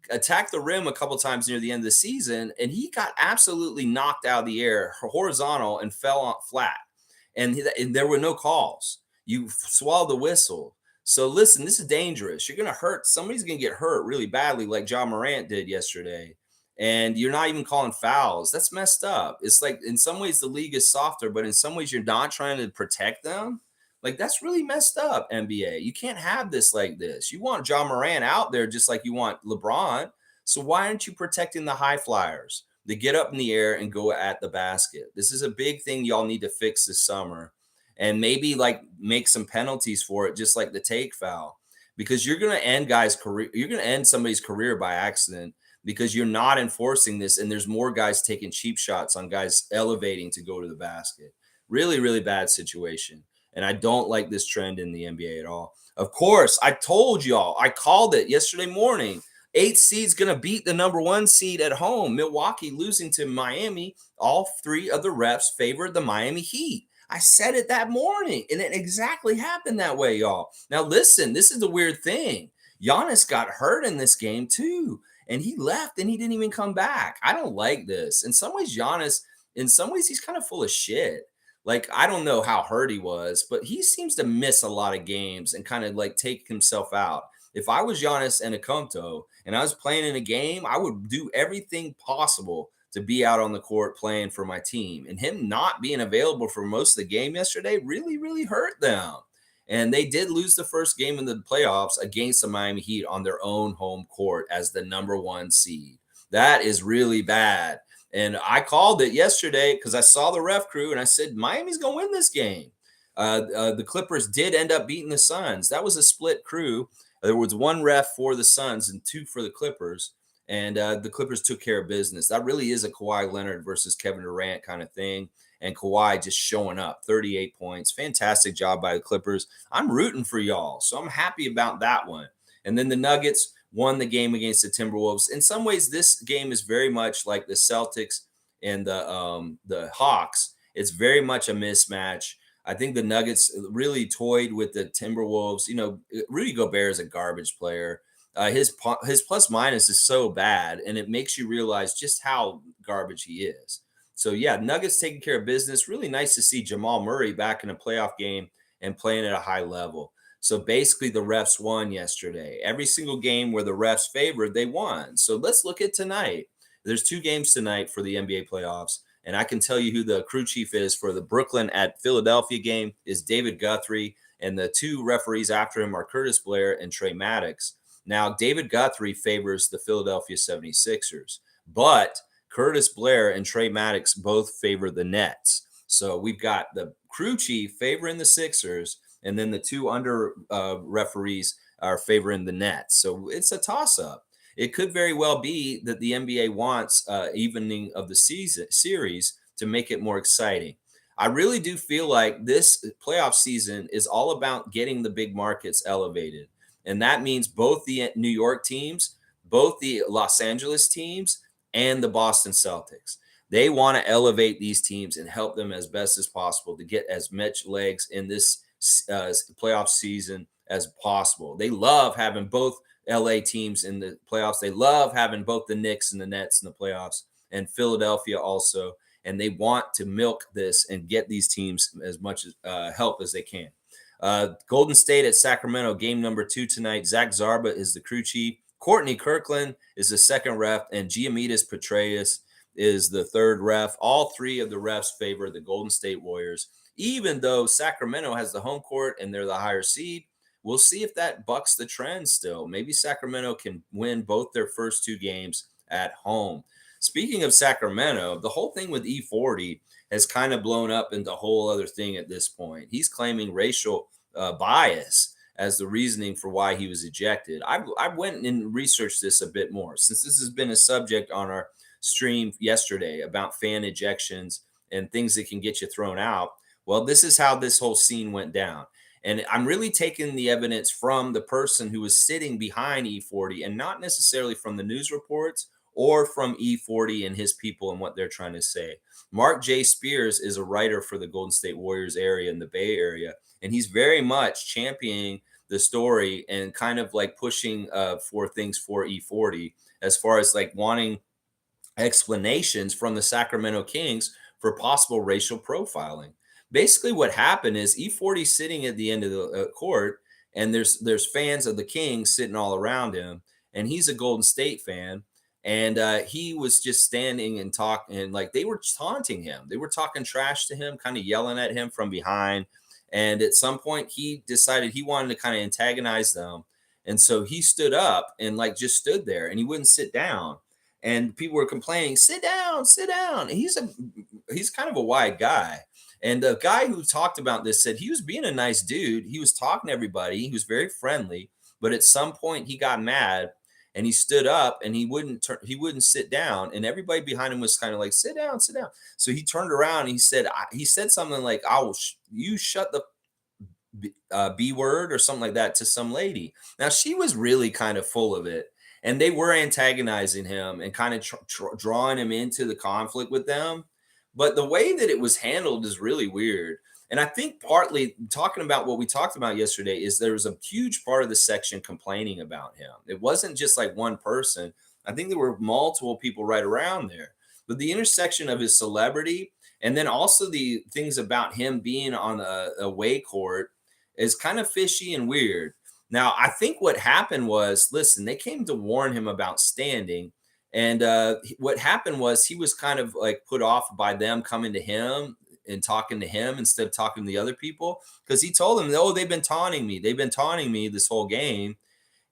attack the rim a couple times near the end of the season, and he got absolutely knocked out of the air horizontal and fell on flat. And there were no calls. You swallow the whistle. So listen, this is dangerous. You're going to hurt. Somebody's going to get hurt really badly like John Morant did yesterday. And you're not even calling fouls. That's messed up. It's like in some ways the league is softer, but in some ways you're not trying to protect them. Like that's really messed up, NBA. You can't have this like this. You want John Morant out there just like you want LeBron. So why aren't you protecting the high flyers? They get up in the air and go at the basket. This is a big thing y'all need to fix this summer. And maybe like make some penalties for it, just like the take foul, because you're going to end guys' career. You're going to end somebody's career by accident because you're not enforcing this. And there's more guys taking cheap shots on guys elevating to go to the basket. Really, really bad situation. And I don't like this trend in the NBA at all. Of course, I told y'all, I called it yesterday morning. 8 seed's going to beat the number 1 seed at home. Milwaukee losing to Miami. All 3 of the refs favored the Miami Heat. I said it that morning, and it exactly happened that way, y'all. Now, listen, this is the weird thing. Giannis got hurt in this game, too, and he left, and he didn't even come back. I don't like this. In some ways, Giannis, he's kind of full of shit. Like, I don't know how hurt he was, but he seems to miss a lot of games and kind of, like, take himself out. If I was Giannis Antetokounmpo and I was playing in a game, I would do everything possible to be out on the court playing for my team. And him not being available for most of the game yesterday really, really hurt them. And they did lose the first game in the playoffs against the Miami Heat on their own home court as the number 1 seed. That is really bad. And I called it yesterday because I saw the ref crew and I said, Miami's going to win this game. The Clippers did end up beating the Suns. That was a split crew. There was 1 ref for the Suns and 2 for the Clippers. And the Clippers took care of business. That really is a Kawhi Leonard versus Kevin Durant kind of thing. And Kawhi just showing up, 38 points. Fantastic job by the Clippers. I'm rooting for y'all, so I'm happy about that one. And then the Nuggets won the game against the Timberwolves. In some ways, this game is very much like the Celtics and the Hawks. It's very much a mismatch. I think the Nuggets really toyed with the Timberwolves. Rudy Gobert is a garbage player. His plus minus is so bad, and it makes you realize just how garbage he is. So, yeah, Nuggets taking care of business. Really nice to see Jamal Murray back in a playoff game and playing at a high level. So, basically, the refs won yesterday. Every single game where the refs favored, they won. So, let's look at tonight. There's 2 games tonight for the NBA playoffs, and I can tell you who the crew chief is for the Brooklyn at Philadelphia game is David Guthrie, and the 2 referees after him are Curtis Blair and Trey Maddox. Now, David Guthrie favors the Philadelphia 76ers, but Curtis Blair and Trey Maddox both favor the Nets. So we've got the crew chief favoring the Sixers, and then the 2 under referees are favoring the Nets. So it's a toss-up. it could very well be that the NBA wants evening of the season series to make it more exciting. I really do feel like this playoff season is all about getting the big markets elevated. And that means both the New York teams, both the Los Angeles teams, and the Boston Celtics. They want to elevate these teams and help them as best as possible to get as much legs in this playoff season as possible. They love having both LA teams in the playoffs. They love having both the Knicks and the Nets in the playoffs, and Philadelphia also. And they want to milk this and get these teams as much help as they can. Golden State at Sacramento, game number 2 tonight. Zach Zarba is the crew chief. Courtney Kirkland is the second ref, and Giamidis Petraeus is the third ref. All three of the refs favor the Golden State Warriors, even though Sacramento has the home court and they're the higher seed. We'll see if that bucks the trend still. Maybe Sacramento can win both their first 2 games at home. Speaking of Sacramento, the whole thing with E40 has kind of blown up into a whole other thing at this point. He's claiming racial bias as the reasoning for why he was ejected. I went and researched this a bit more since this has been a subject on our stream yesterday about fan ejections and things that can get you thrown out. Well, this is how this whole scene went down. And I'm really taking the evidence from the person who was sitting behind E40 and not necessarily from the news reports or from E40 and his people and what they're trying to say. Mark J. Spears is a writer for the Golden State Warriors area in the Bay Area, and he's very much championing the story and kind of like pushing for things for E40 as far as like wanting explanations from the Sacramento Kings for possible racial profiling. Basically, what happened is E40 sitting at the end of the court, and there's fans of the Kings sitting all around him, and he's a Golden State fan, and he was just standing and talking, and like they were taunting him, they were talking trash to him, kind of yelling at him from behind, and at some point he decided he wanted to kind of antagonize them, and so he stood up and like just stood there, and he wouldn't sit down. And people were complaining, sit down, sit down. And he's kind of a wide guy. And the guy who talked about this said he was being a nice dude. He was talking to everybody. He was very friendly. But at some point he got mad and he stood up and he wouldn't sit down. And everybody behind him was kind of like, sit down, sit down. So he turned around and he said something like, you shut the B word or something like that to some lady. Now she was really kind of full of it. And they were antagonizing him and kind of drawing him into the conflict with them. But the way that it was handled is really weird. And I think partly talking about what we talked about yesterday is there was a huge part of the section complaining about him. It wasn't just like one person. I think there were multiple people right around there. But the intersection of his celebrity and then also the things about him being on a away court is kind of fishy and weird. Now, I think what happened was, listen, they came to warn him about standing. And what happened was he was kind of like put off by them coming to him and talking to him instead of talking to the other people. Because he told them, oh, they've been taunting me. They've been taunting me this whole game.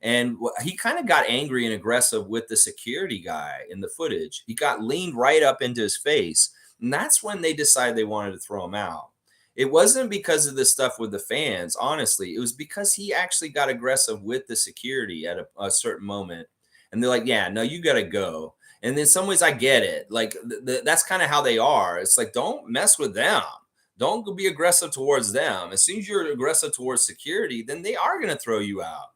And he kind of got angry and aggressive with the security guy in the footage. He got leaned right up into his face. And that's when they decided they wanted to throw him out. It wasn't because of the stuff with the fans, honestly. It was because he actually got aggressive with the security at a certain moment. And they're like, yeah, no, you got to go. And in some ways, I get it. Like, that's kind of how they are. It's like, don't mess with them. Don't be aggressive towards them. As soon as you're aggressive towards security, then they are going to throw you out.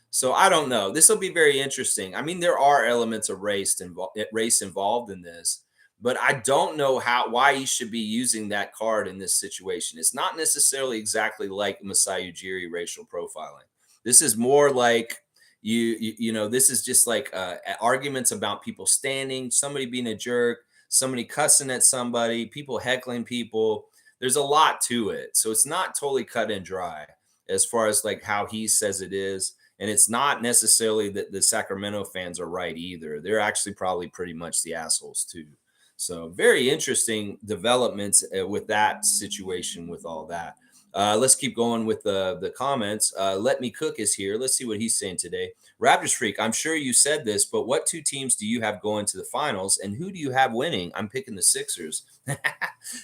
So I don't know. This will be very interesting. I mean, there are elements of race involved in this. But I don't know why he should be using that card in this situation. It's not necessarily exactly like Masai Ujiri racial profiling. This is more like this is just like arguments about people standing, somebody being a jerk, somebody cussing at somebody, people heckling people. There's a lot to it. So it's not totally cut and dry as far as like how he says it is. And it's not necessarily that the Sacramento fans are right either. They're actually probably pretty much the assholes too. So very interesting developments with that situation with all that. Let's keep going with the comments. Let Me Cook is here. Let's see what he's saying today. Raptorsfreak, I'm sure you said this, but what 2 teams do you have going to the finals and who do you have winning? I'm picking the Sixers.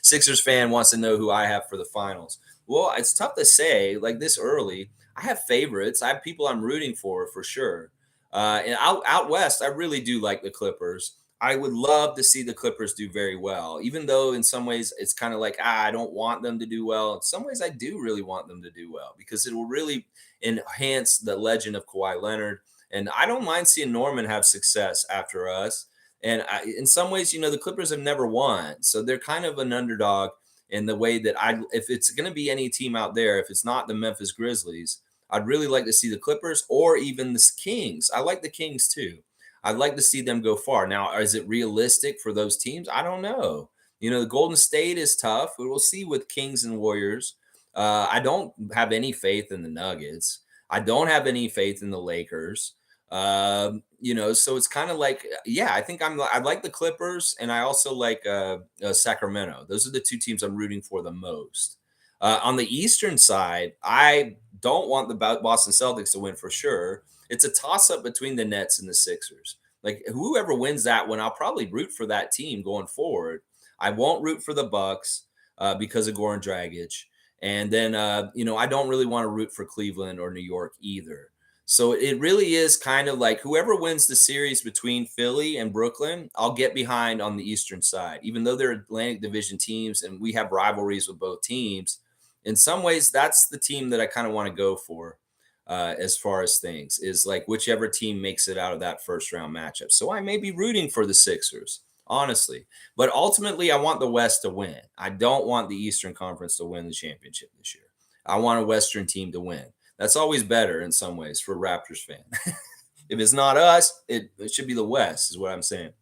Sixers fan wants to know who I have for the finals. Well, it's tough to say like this early. I have favorites. I have people I'm rooting for sure. And out west, I really do like the Clippers. I would love to see the Clippers do very well, even though in some ways it's kind of like, I don't want them to do well. In some ways, I do really want them to do well because it will really enhance the legend of Kawhi Leonard. And I don't mind seeing Norman have success after us. And in some ways, the Clippers have never won. So they're kind of an underdog in the way that if it's going to be any team out there, if it's not the Memphis Grizzlies, I'd really like to see the Clippers or even the Kings. I like the Kings too. I'd like to see them go far. Now, is it realistic for those teams? I don't know. The Golden State is tough. We'll see with Kings and Warriors. I don't have any faith in the Nuggets. I don't have any faith in the Lakers. So it's kind of like, yeah, I think I like the Clippers and I also like Sacramento. Those are the two teams I'm rooting for the most. On the Eastern side, I don't want the Boston Celtics to win for sure. It's a toss up between the Nets and the Sixers. Like whoever wins that one, I'll probably root for that team going forward. I won't root for the Bucks because of Goran Dragic. And then, I don't really want to root for Cleveland or New York either. So it really is kind of like whoever wins the series between Philly and Brooklyn, I'll get behind on the Eastern side, even though they're Atlantic Division teams and we have rivalries with both teams. In some ways, that's the team that I kind of want to go for as far as things is like whichever team makes it out of that first round matchup. So I may be rooting for the Sixers, honestly, but ultimately, I want the West to win. I don't want the Eastern Conference to win the championship this year. I want a Western team to win. That's always better in some ways for a Raptors fan. If it's not us, it should be the West, is what I'm saying.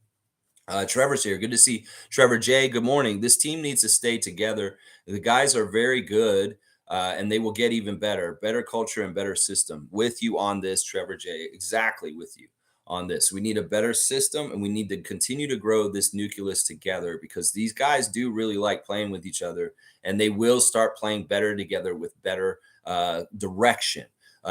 Trevor's here. Good to see Trevor J. Good morning. This team needs to stay together. The guys are very good, and they will get even better. Better culture and better system. With you on this, Trevor J. Exactly with you on this. We need a better system, and we need to continue to grow this nucleus together because these guys do really like playing with each other, and they will start playing better together with better direction.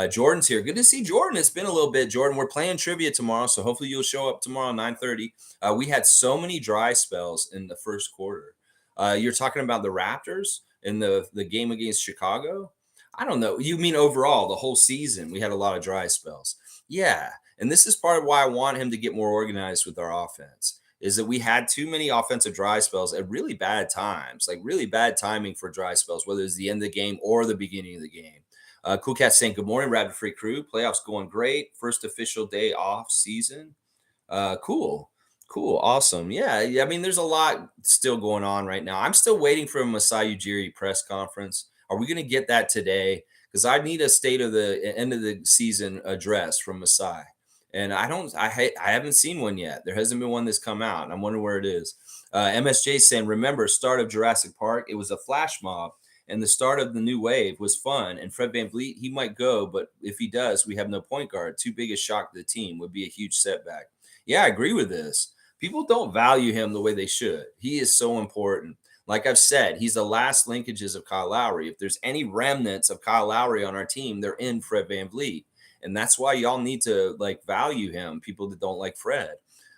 Jordan's here. Good to see Jordan. It's been a little bit, Jordan. We're playing trivia tomorrow, so hopefully you'll show up tomorrow 9:30. We had so many dry spells in the first quarter. You're talking about the Raptors in the game against Chicago? I don't know. You mean overall, the whole season, we had a lot of dry spells. Yeah. And this is part of why I want him to get more organized with our offense is that we had too many offensive dry spells at really bad times, like really bad timing for dry spells, whether it's the end of the game or the beginning of the game. Cool Cat saying, good morning, Raptor-Freak crew. Playoffs going great. First official day off season. Cool. Cool. Awesome. Yeah. I mean, there's a lot still going on right now. I'm still waiting for a Masai Ujiri press conference. Are we going to get that today? Because I need a state of the end of the season address from Masai. And I haven't seen one yet. There hasn't been one that's come out. And I'm wondering where it is. MSJ saying, remember, start of Jurassic Park. It was a flash mob. And the start of the new wave was fun. And Fred VanVleet, he might go. But if he does, we have no point guard. Too big a shock to the team. Would be a huge setback. Yeah, I agree with this. People don't value him the way they should. He is so important. Like I've said, he's the last linkages of Kyle Lowry. If there's any remnants of Kyle Lowry on our team, they're in Fred VanVleet. And that's why y'all need to value him, people that don't like Fred.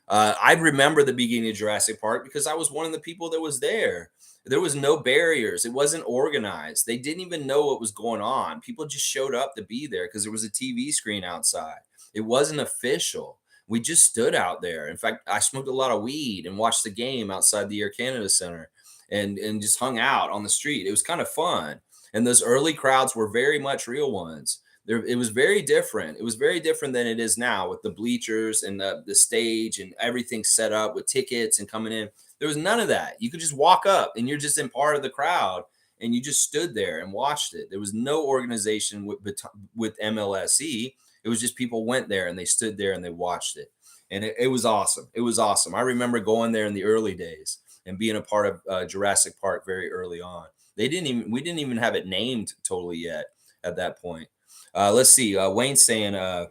I remember the beginning of Jurassic Park because I was one of the people that was there. There was no barriers. It wasn't organized. They didn't even know what was going on. People just showed up to be there because there was a TV screen outside. It wasn't official. We just stood out there. In fact, I smoked a lot of weed and watched the game outside the Air Canada Center and just hung out on the street. It was kind of fun. And those early crowds were very much real ones. It was very different. It was very different than it is now with the bleachers and the stage and everything set up with tickets and coming in. There was none of that. You could just walk up and you're just in part of the crowd and you just stood there and watched it. There was no organization with MLSE. It was just people went there and they stood there and they watched it. And it was awesome. It was awesome. I remember going there in the early days and being a part of Jurassic Park very early on. We didn't even have it named totally yet at that point. Let's see. Wayne's saying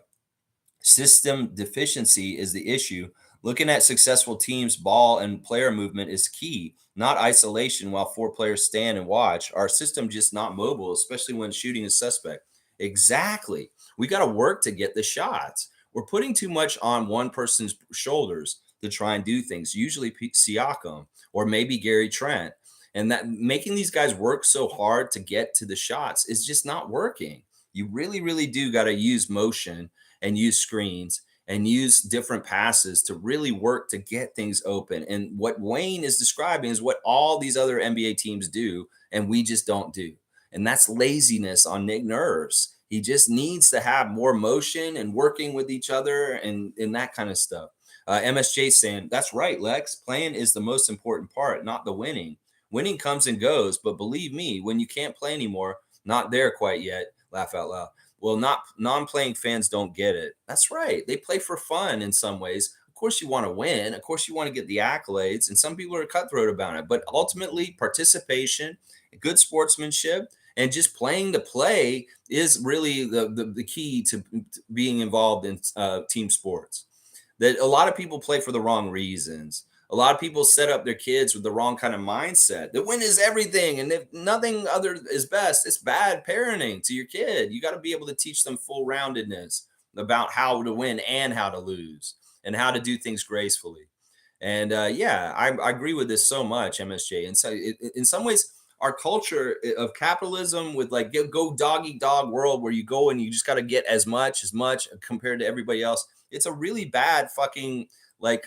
system deficiency is the issue. Looking at successful teams, ball and player movement is key, not isolation while four players stand and watch. Our system just not mobile, especially when shooting is suspect. Exactly. We got to work to get the shots. We're putting too much on one person's shoulders to try and do things, usually Siakam or maybe Gary Trent. And that making these guys work so hard to get to the shots is just not working. You really, really do got to use motion and use screens and use different passes to really work to get things open. And what Wayne is describing is what all these other NBA teams do, and we just don't do. And that's laziness on Nick Nurse. He just needs to have more motion and working with each other and that kind of stuff. MSJ saying, that's right, Lex. Playing is the most important part, not the winning. Winning comes and goes, but believe me, when you can't play anymore, not there quite yet. Laugh out loud. Well, not non-playing fans don't get it. That's right. They play for fun in some ways. Of course, you want to win. Of course, you want to get the accolades, and some people are cutthroat about it. But ultimately, participation, good sportsmanship, and just playing to play is really the key to being involved in team sports. That a lot of people play for the wrong reasons. A lot of people set up their kids with the wrong kind of mindset. The win is everything, and if nothing other is best, it's bad parenting to your kid. You got to be able to teach them full roundedness about how to win and how to lose, and how to do things gracefully. And yeah, I agree with this so much, MSJ. And so, in some ways, our culture of capitalism with like go dog eat dog world where you go and you just got to get as much compared to everybody else. It's a really bad fucking like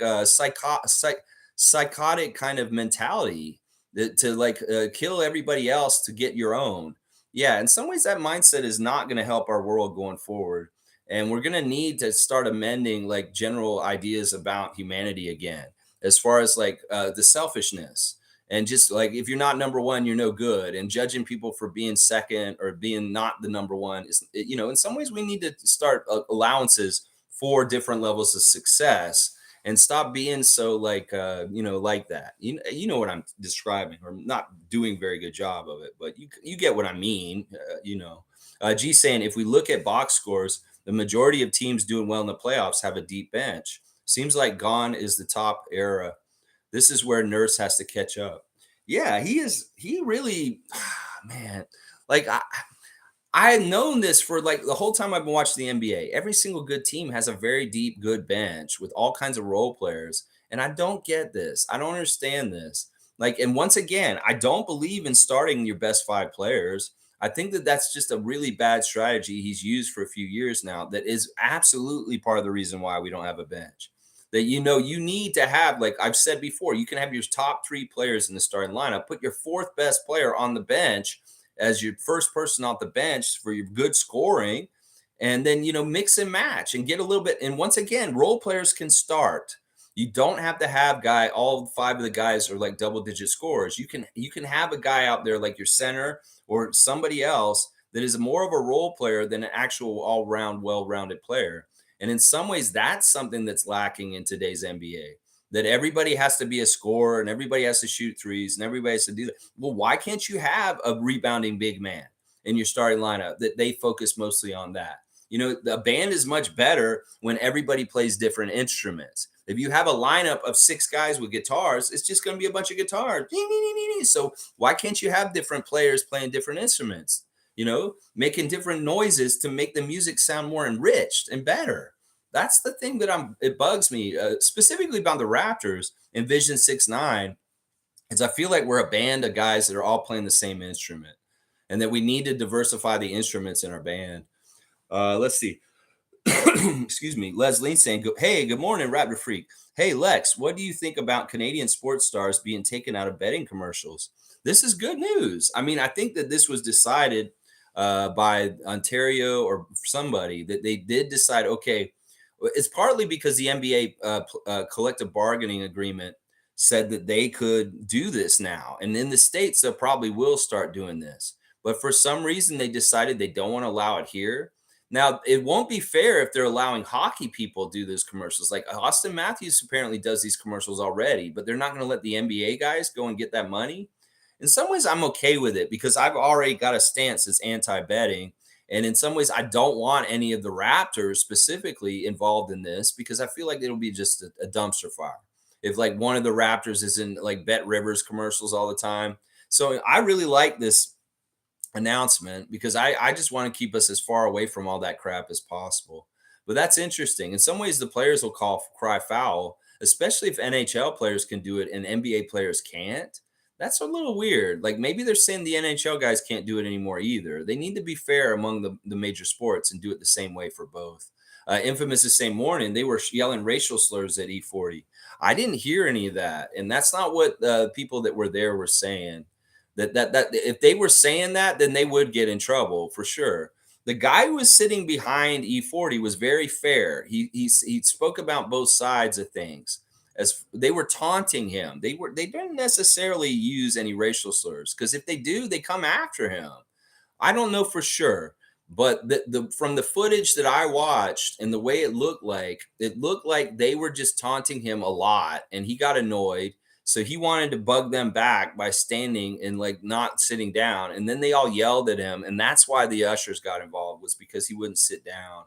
psychotic kind of mentality that to like kill everybody else to get your own. Yeah, in some ways, that mindset is not going to help our world going forward. And we're going to need to start amending like general ideas about humanity again, as far as like the selfishness and just like if you're not number one, you're no good, and judging people for being second or being not the number one is, in some ways we need to start allowances for different levels of success and stop being so like like that. You know what I'm describing, or not doing a very good job of it, but you get what I mean. G saying, if we look at box scores, the majority of teams doing well in the playoffs have a deep bench. Seems like gone is the top era. This is where Nurse has to catch up. Yeah, he is. He really, man. Like I had known this for like the whole time I've been watching the NBA. Every single good team has a very deep, good bench with all kinds of role players. And I don't get this. I don't understand this. Like, and once again, I don't believe in starting your best five players. I think that that's just a really bad strategy he's used for a few years now. That is absolutely part of the reason why we don't have a bench. That you need to have, like I've said before, you can have your top three players in the starting lineup, put your fourth best player on the bench as your first person off the bench for your good scoring, and then mix and match and get a little bit. And once again, role players can start. You don't have to have all five of the guys are like double digit scorers. You can have a guy out there like your center or somebody else that is more of a role player than an actual all-round well-rounded player. And in some ways, that's something that's lacking in today's NBA, that everybody has to be a scorer and everybody has to shoot threes and everybody has to do that. Well, why can't you have a rebounding big man in your starting lineup that they focus mostly on that? The band is much better when everybody plays different instruments. If you have a lineup of six guys with guitars, it's just going to be a bunch of guitars. So why can't you have different players playing different instruments? Making different noises to make the music sound more enriched and better. That's the thing that it bugs me, specifically about the Raptors and Vision 6 9, is I feel like we're a band of guys that are all playing the same instrument, and that we need to diversify the instruments in our band. Let's see. Excuse me. Leslie saying, hey, good morning, Raptor Freak. Hey, Lex, what do you think about Canadian sports stars being taken out of betting commercials? This is good news. I mean, I think that this was decided by Ontario or somebody, that they did decide, okay, it's partly because the NBA collective bargaining agreement said that they could do this now. And in the States, they probably will start doing this. But for some reason, they decided they don't want to allow it here. Now, it won't be fair if they're allowing hockey people do those commercials. Like Austin Matthews apparently does these commercials already, but they're not going to let the NBA guys go and get that money. In some ways, I'm okay with it because I've already got a stance as anti-betting. And in some ways, I don't want any of the Raptors specifically involved in this because I feel like it'll be just a dumpster fire. If like one of the Raptors is in like Bet Rivers commercials all the time. So I really like this announcement because I just want to keep us as far away from all that crap as possible. But that's interesting. In some ways, the players will cry foul, especially if NHL players can do it and NBA players can't. That's a little weird. Like maybe they're saying the NHL guys can't do it anymore either. They need to be fair among the major sports and do it the same way for both. Infamous the same morning, they were yelling racial slurs at E40. I didn't hear any of that, and that's not what the people that were there were saying. That if they were saying that, then they would get in trouble for sure. The guy who was sitting behind E40 was very fair. He spoke about both sides of things. As they were taunting him, they didn't necessarily use any racial slurs, because if they do, they come after him. I don't know for sure, but the from the footage that I watched and the way it looked like they were just taunting him a lot, and he got annoyed. So he wanted to bug them back by standing and like not sitting down, and then they all yelled at him, and that's why the ushers got involved, was because he wouldn't sit down.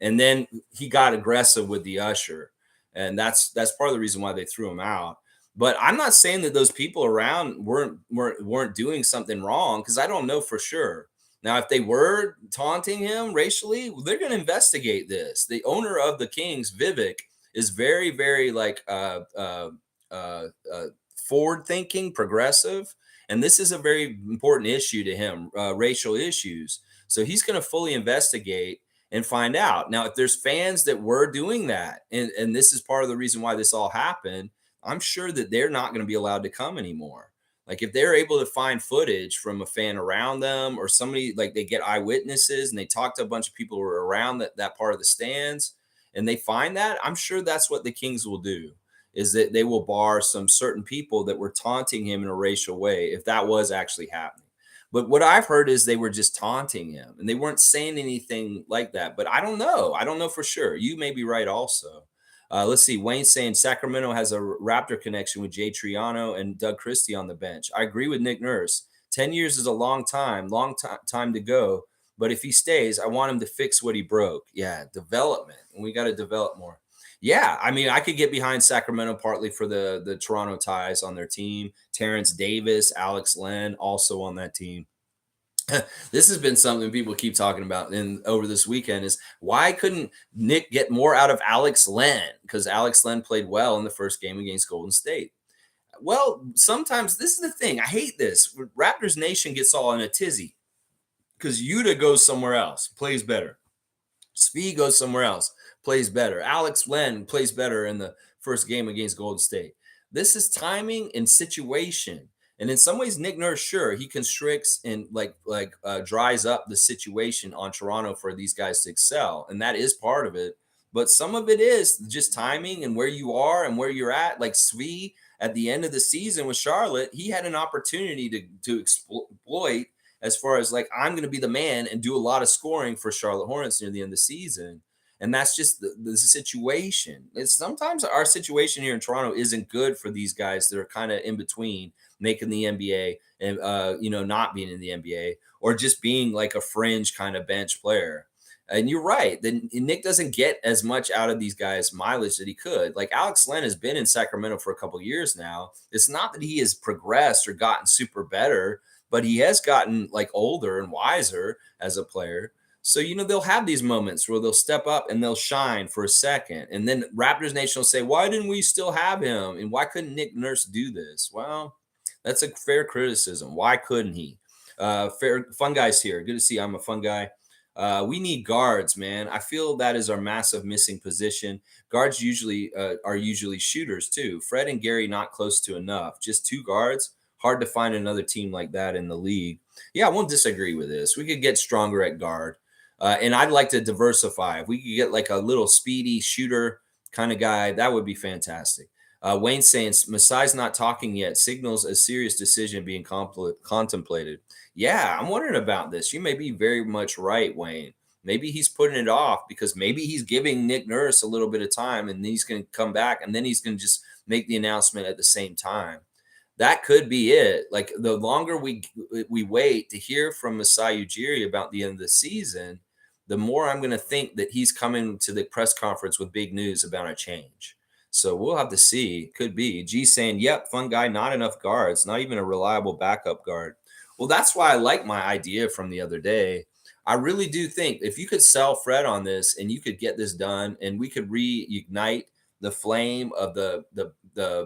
And then he got aggressive with the usher, and that's part of the reason why they threw him out. But I'm not saying that those people around weren't doing something wrong, because I don't know for sure. Now, if they were taunting him racially, well, they're going to investigate this. The owner of the Kings, Vivek, is very, very like uh, uh, forward thinking, progressive, and this is a very important issue to him, racial issues. So he's going to fully investigate and find out. Now, if there's fans that were doing that, and this is part of the reason why this all happened, I'm sure that they're not going to be allowed to come anymore. Like if they're able to find footage from a fan around them, or somebody, like they get eyewitnesses and they talk to a bunch of people who are around that part of the stands, and they find that, I'm sure that's what the Kings will do, is that they will bar some certain people that were taunting him in a racial way, if that was actually happening. But what I've heard is they were just taunting him and they weren't saying anything like that. But I don't know. I don't know for sure. You may be right also. Let's see. Wayne saying Sacramento has a Raptor connection with Jay Triano and Doug Christie on the bench. I agree with Nick Nurse. 10 years is a long time to go. But if he stays, I want him to fix what he broke. Yeah, development. And we got to develop more. Yeah, I mean, I could get behind Sacramento partly for the Toronto ties on their team. Terrence Davis, Alex Len, also on that team. This has been something people keep talking about in over this weekend, is why couldn't Nick get more out of Alex Len? Because Alex Len played well in the first game against Golden State. Well, sometimes this is the thing. I hate this. Raptors Nation gets all in a tizzy because Yuta goes somewhere else, plays better. Svi goes somewhere else, plays better. Alex Len plays better in the first game against Golden State. This is timing and situation. And in some ways, Nick Nurse, sure, he constricts and dries up the situation on Toronto for these guys to excel, and that is part of it. But some of it is just timing and where you are and where you're at. Like Svi at the end of the season with Charlotte, he had an opportunity to exploit, as far as like, I'm going to be the man and do a lot of scoring for Charlotte Hornets near the end of the season. And that's just the situation. It's sometimes our situation here in Toronto isn't good for these guys that are kind of in between making the NBA and not being in the NBA, or just being like a fringe kind of bench player. And you're right. Then Nick doesn't get as much out of these guys' mileage that he could. Like Alex Len has been in Sacramento for a couple of years now. It's not that he has progressed or gotten super better, but he has gotten like older and wiser as a player. So, they'll have these moments where they'll step up and they'll shine for a second. And then Raptors Nation will say, why didn't we still have him? And why couldn't Nick Nurse do this? Well, that's a fair criticism. Why couldn't he? Fun guys here. Good to see you. I'm a fun guy. We need guards, man. I feel that is our massive missing position. Guards are usually shooters too. Fred and Gary not close to enough. Just two guards. Hard to find another team like that in the league. Yeah, I won't disagree with this. We could get stronger at guard. And I'd like to diversify. If we could get like a little speedy shooter kind of guy, that would be fantastic. Wayne saying Masai's not talking yet signals a serious decision being contemplated. Yeah, I'm wondering about this. You may be very much right, Wayne. Maybe he's putting it off because maybe he's giving Nick Nurse a little bit of time, and then he's going to come back, and then he's going to just make the announcement at the same time. That could be it. Like the longer we wait to hear from Masai Ujiri about the end of the season, the more I'm going to think that he's coming to the press conference with big news about a change. So we'll have to see. Could be. G saying, yep, fun guy, not enough guards, not even a reliable backup guard. Well, that's why I like my idea from the other day. I really do think if you could sell Fred on this and you could get this done and we could reignite the flame of the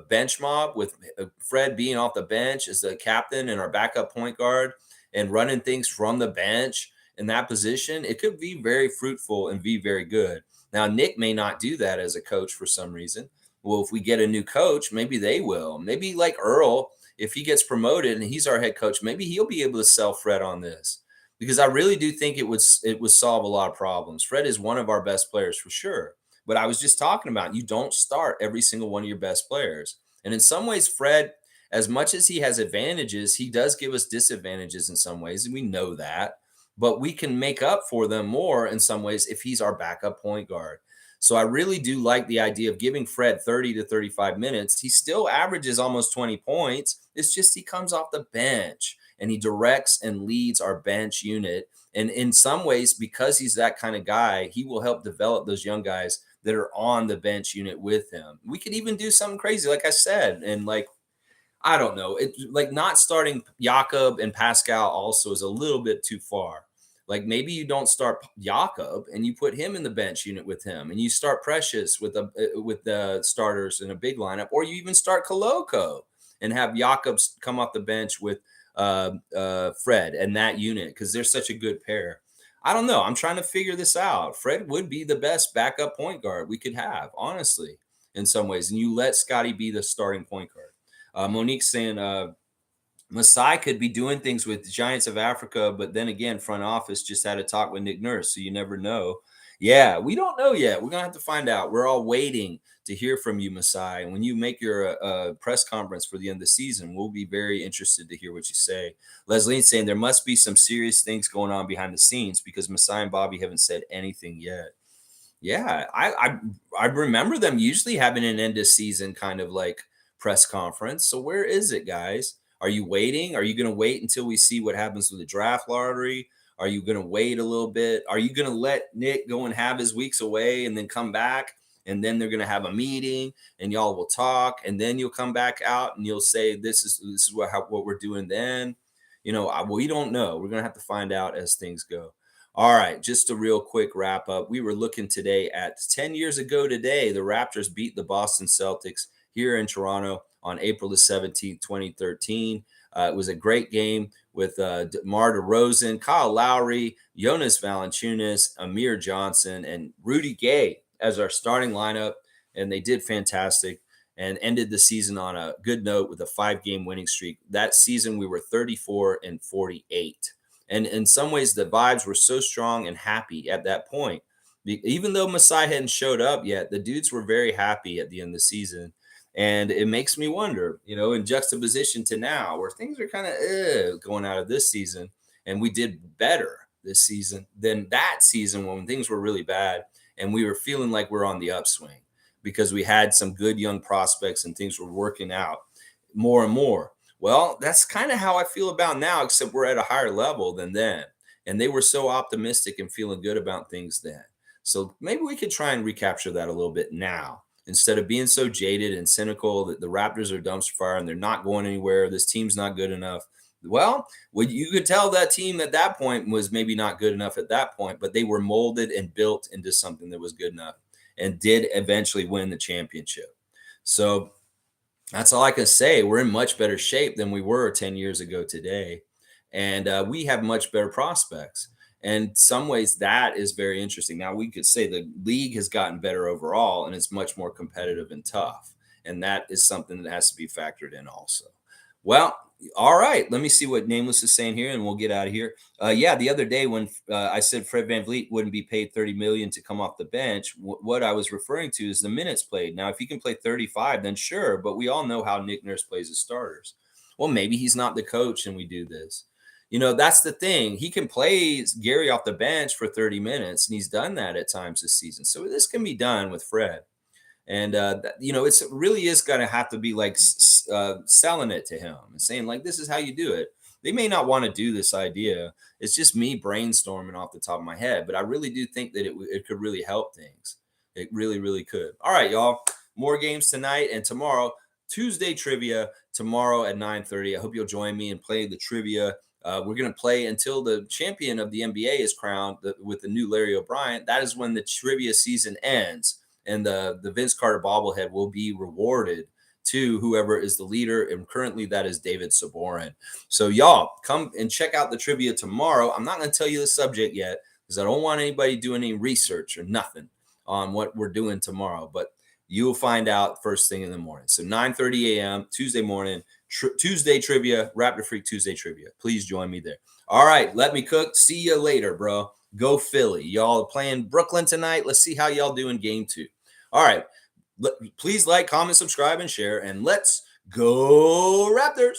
bench mob with Fred being off the bench as the captain and our backup point guard and running things from the bench in that position, it could be very fruitful and be very good. Now, Nick may not do that as a coach for some reason. Well, if we get a new coach, maybe they will. Maybe like Earl, if he gets promoted and he's our head coach, maybe he'll be able to sell Fred on this, because I really do think it would solve a lot of problems. Fred is one of our best players for sure. But I was just talking about, you don't start every single one of your best players. And in some ways, Fred, as much as he has advantages, he does give us disadvantages in some ways, and we know that. But we can make up for them more in some ways if he's our backup point guard. So I really do like the idea of giving Fred 30 to 35 minutes. He still averages almost 20 points. It's just he comes off the bench and he directs and leads our bench unit. And in some ways, because he's that kind of guy, he will help develop those young guys that are on the bench unit with him. We could even do something crazy, like I said, and like, I don't know. It like not starting Jakob and Pascal also is a little bit too far. Like maybe you don't start Jakob and you put him in the bench unit with him, and you start Precious with the starters in a big lineup, or you even start Koloko and have Jakob come off the bench with Fred and that unit, because they're such a good pair. I don't know. I'm trying to figure this out. Fred would be the best backup point guard we could have, honestly, in some ways. And you let Scotty be the starting point guard. Monique's saying Masai could be doing things with the Giants of Africa, but then again, front office just had a talk with Nick Nurse, so you never know. Yeah, we don't know yet. We're gonna have to find out. We're all waiting to hear from you, Masai. And when you make your press conference for the end of the season, we'll be very interested to hear what you say. Leslie's saying there must be some serious things going on behind the scenes because Masai and Bobby haven't said anything yet. Yeah, I remember them usually having an end of season kind of like press conference. So where is it, guys? Are you waiting? Are you going to wait until we see what happens with the draft lottery? Are you going to wait a little bit? Are you going to let Nick go and have his weeks away and then come back? And then they're going to have a meeting and y'all will talk. And then you'll come back out and you'll say, this is what we're doing then. We don't know. We're going to have to find out as things go. All right, just a real quick wrap up. We were looking today at 10 years ago today, the Raptors beat the Boston Celtics here in Toronto on April the 17th, 2013. It was a great game with DeMar DeRozan, Kyle Lowry, Jonas Valanciunas, Amir Johnson, and Rudy Gay as our starting lineup. And they did fantastic and ended the season on a good note with a 5-game winning streak. That season, we were 34-48. And in some ways, the vibes were so strong and happy at that point. Even though Masai hadn't showed up yet, the dudes were very happy at the end of the season. And it makes me wonder, in juxtaposition to now, where things are kind of going out of this season, and we did better this season than that season when things were really bad, and we were feeling like we're on the upswing because we had some good young prospects and things were working out more and more. Well, that's kind of how I feel about now, except we're at a higher level than then. And they were so optimistic and feeling good about things then. So maybe we could try and recapture that a little bit now, instead of being so jaded and cynical that the Raptors are dumpster fire and they're not going anywhere. This team's not good enough. Well, you could tell that team at that point was maybe not good enough at that point, but they were molded and built into something that was good enough and did eventually win the championship. So that's all I can say. We're in much better shape than we were 10 years ago today. And we have much better prospects. And in some ways, that is very interesting. Now, we could say the league has gotten better overall, and it's much more competitive and tough. And that is something that has to be factored in also. Well, all right. Let me see what Nameless is saying here, and we'll get out of here. The other day when I said Fred VanVleet wouldn't be paid $30 million to come off the bench, what I was referring to is the minutes played. Now, if he can play 35, then sure. But we all know how Nick Nurse plays his starters. Well, maybe he's not the coach, and we do this. That's the thing. He can play Gary off the bench for 30 minutes, and he's done that at times this season. So this can be done with Fred. And, it's really is going to have to be like selling it to him and saying, like, this is how you do it. They may not want to do this idea. It's just me brainstorming off the top of my head. But I really do think that it could really help things. It really, really could. All right, y'all. More games tonight and tomorrow. Tuesday trivia tomorrow at 9:30. I hope you'll join me and play the trivia. We're going to play until the champion of the NBA is crowned with the new Larry O'Brien. That is when the trivia season ends. And the Vince Carter bobblehead will be rewarded to whoever is the leader. And currently that is David Saborin. So y'all come and check out the trivia tomorrow. I'm not going to tell you the subject yet because I don't want anybody doing any research or nothing. on what we're doing tomorrow, but you'll find out first thing in the morning. So 9:30 a.m. Tuesday morning, Tuesday trivia, Raptor Freak Tuesday trivia. Please join me there. All right, let me cook. See you later, bro. Go Philly. Y'all playing Brooklyn tonight. Let's see how y'all do in game 2. All right. Please like, comment, subscribe, and share, and let's go Raptors.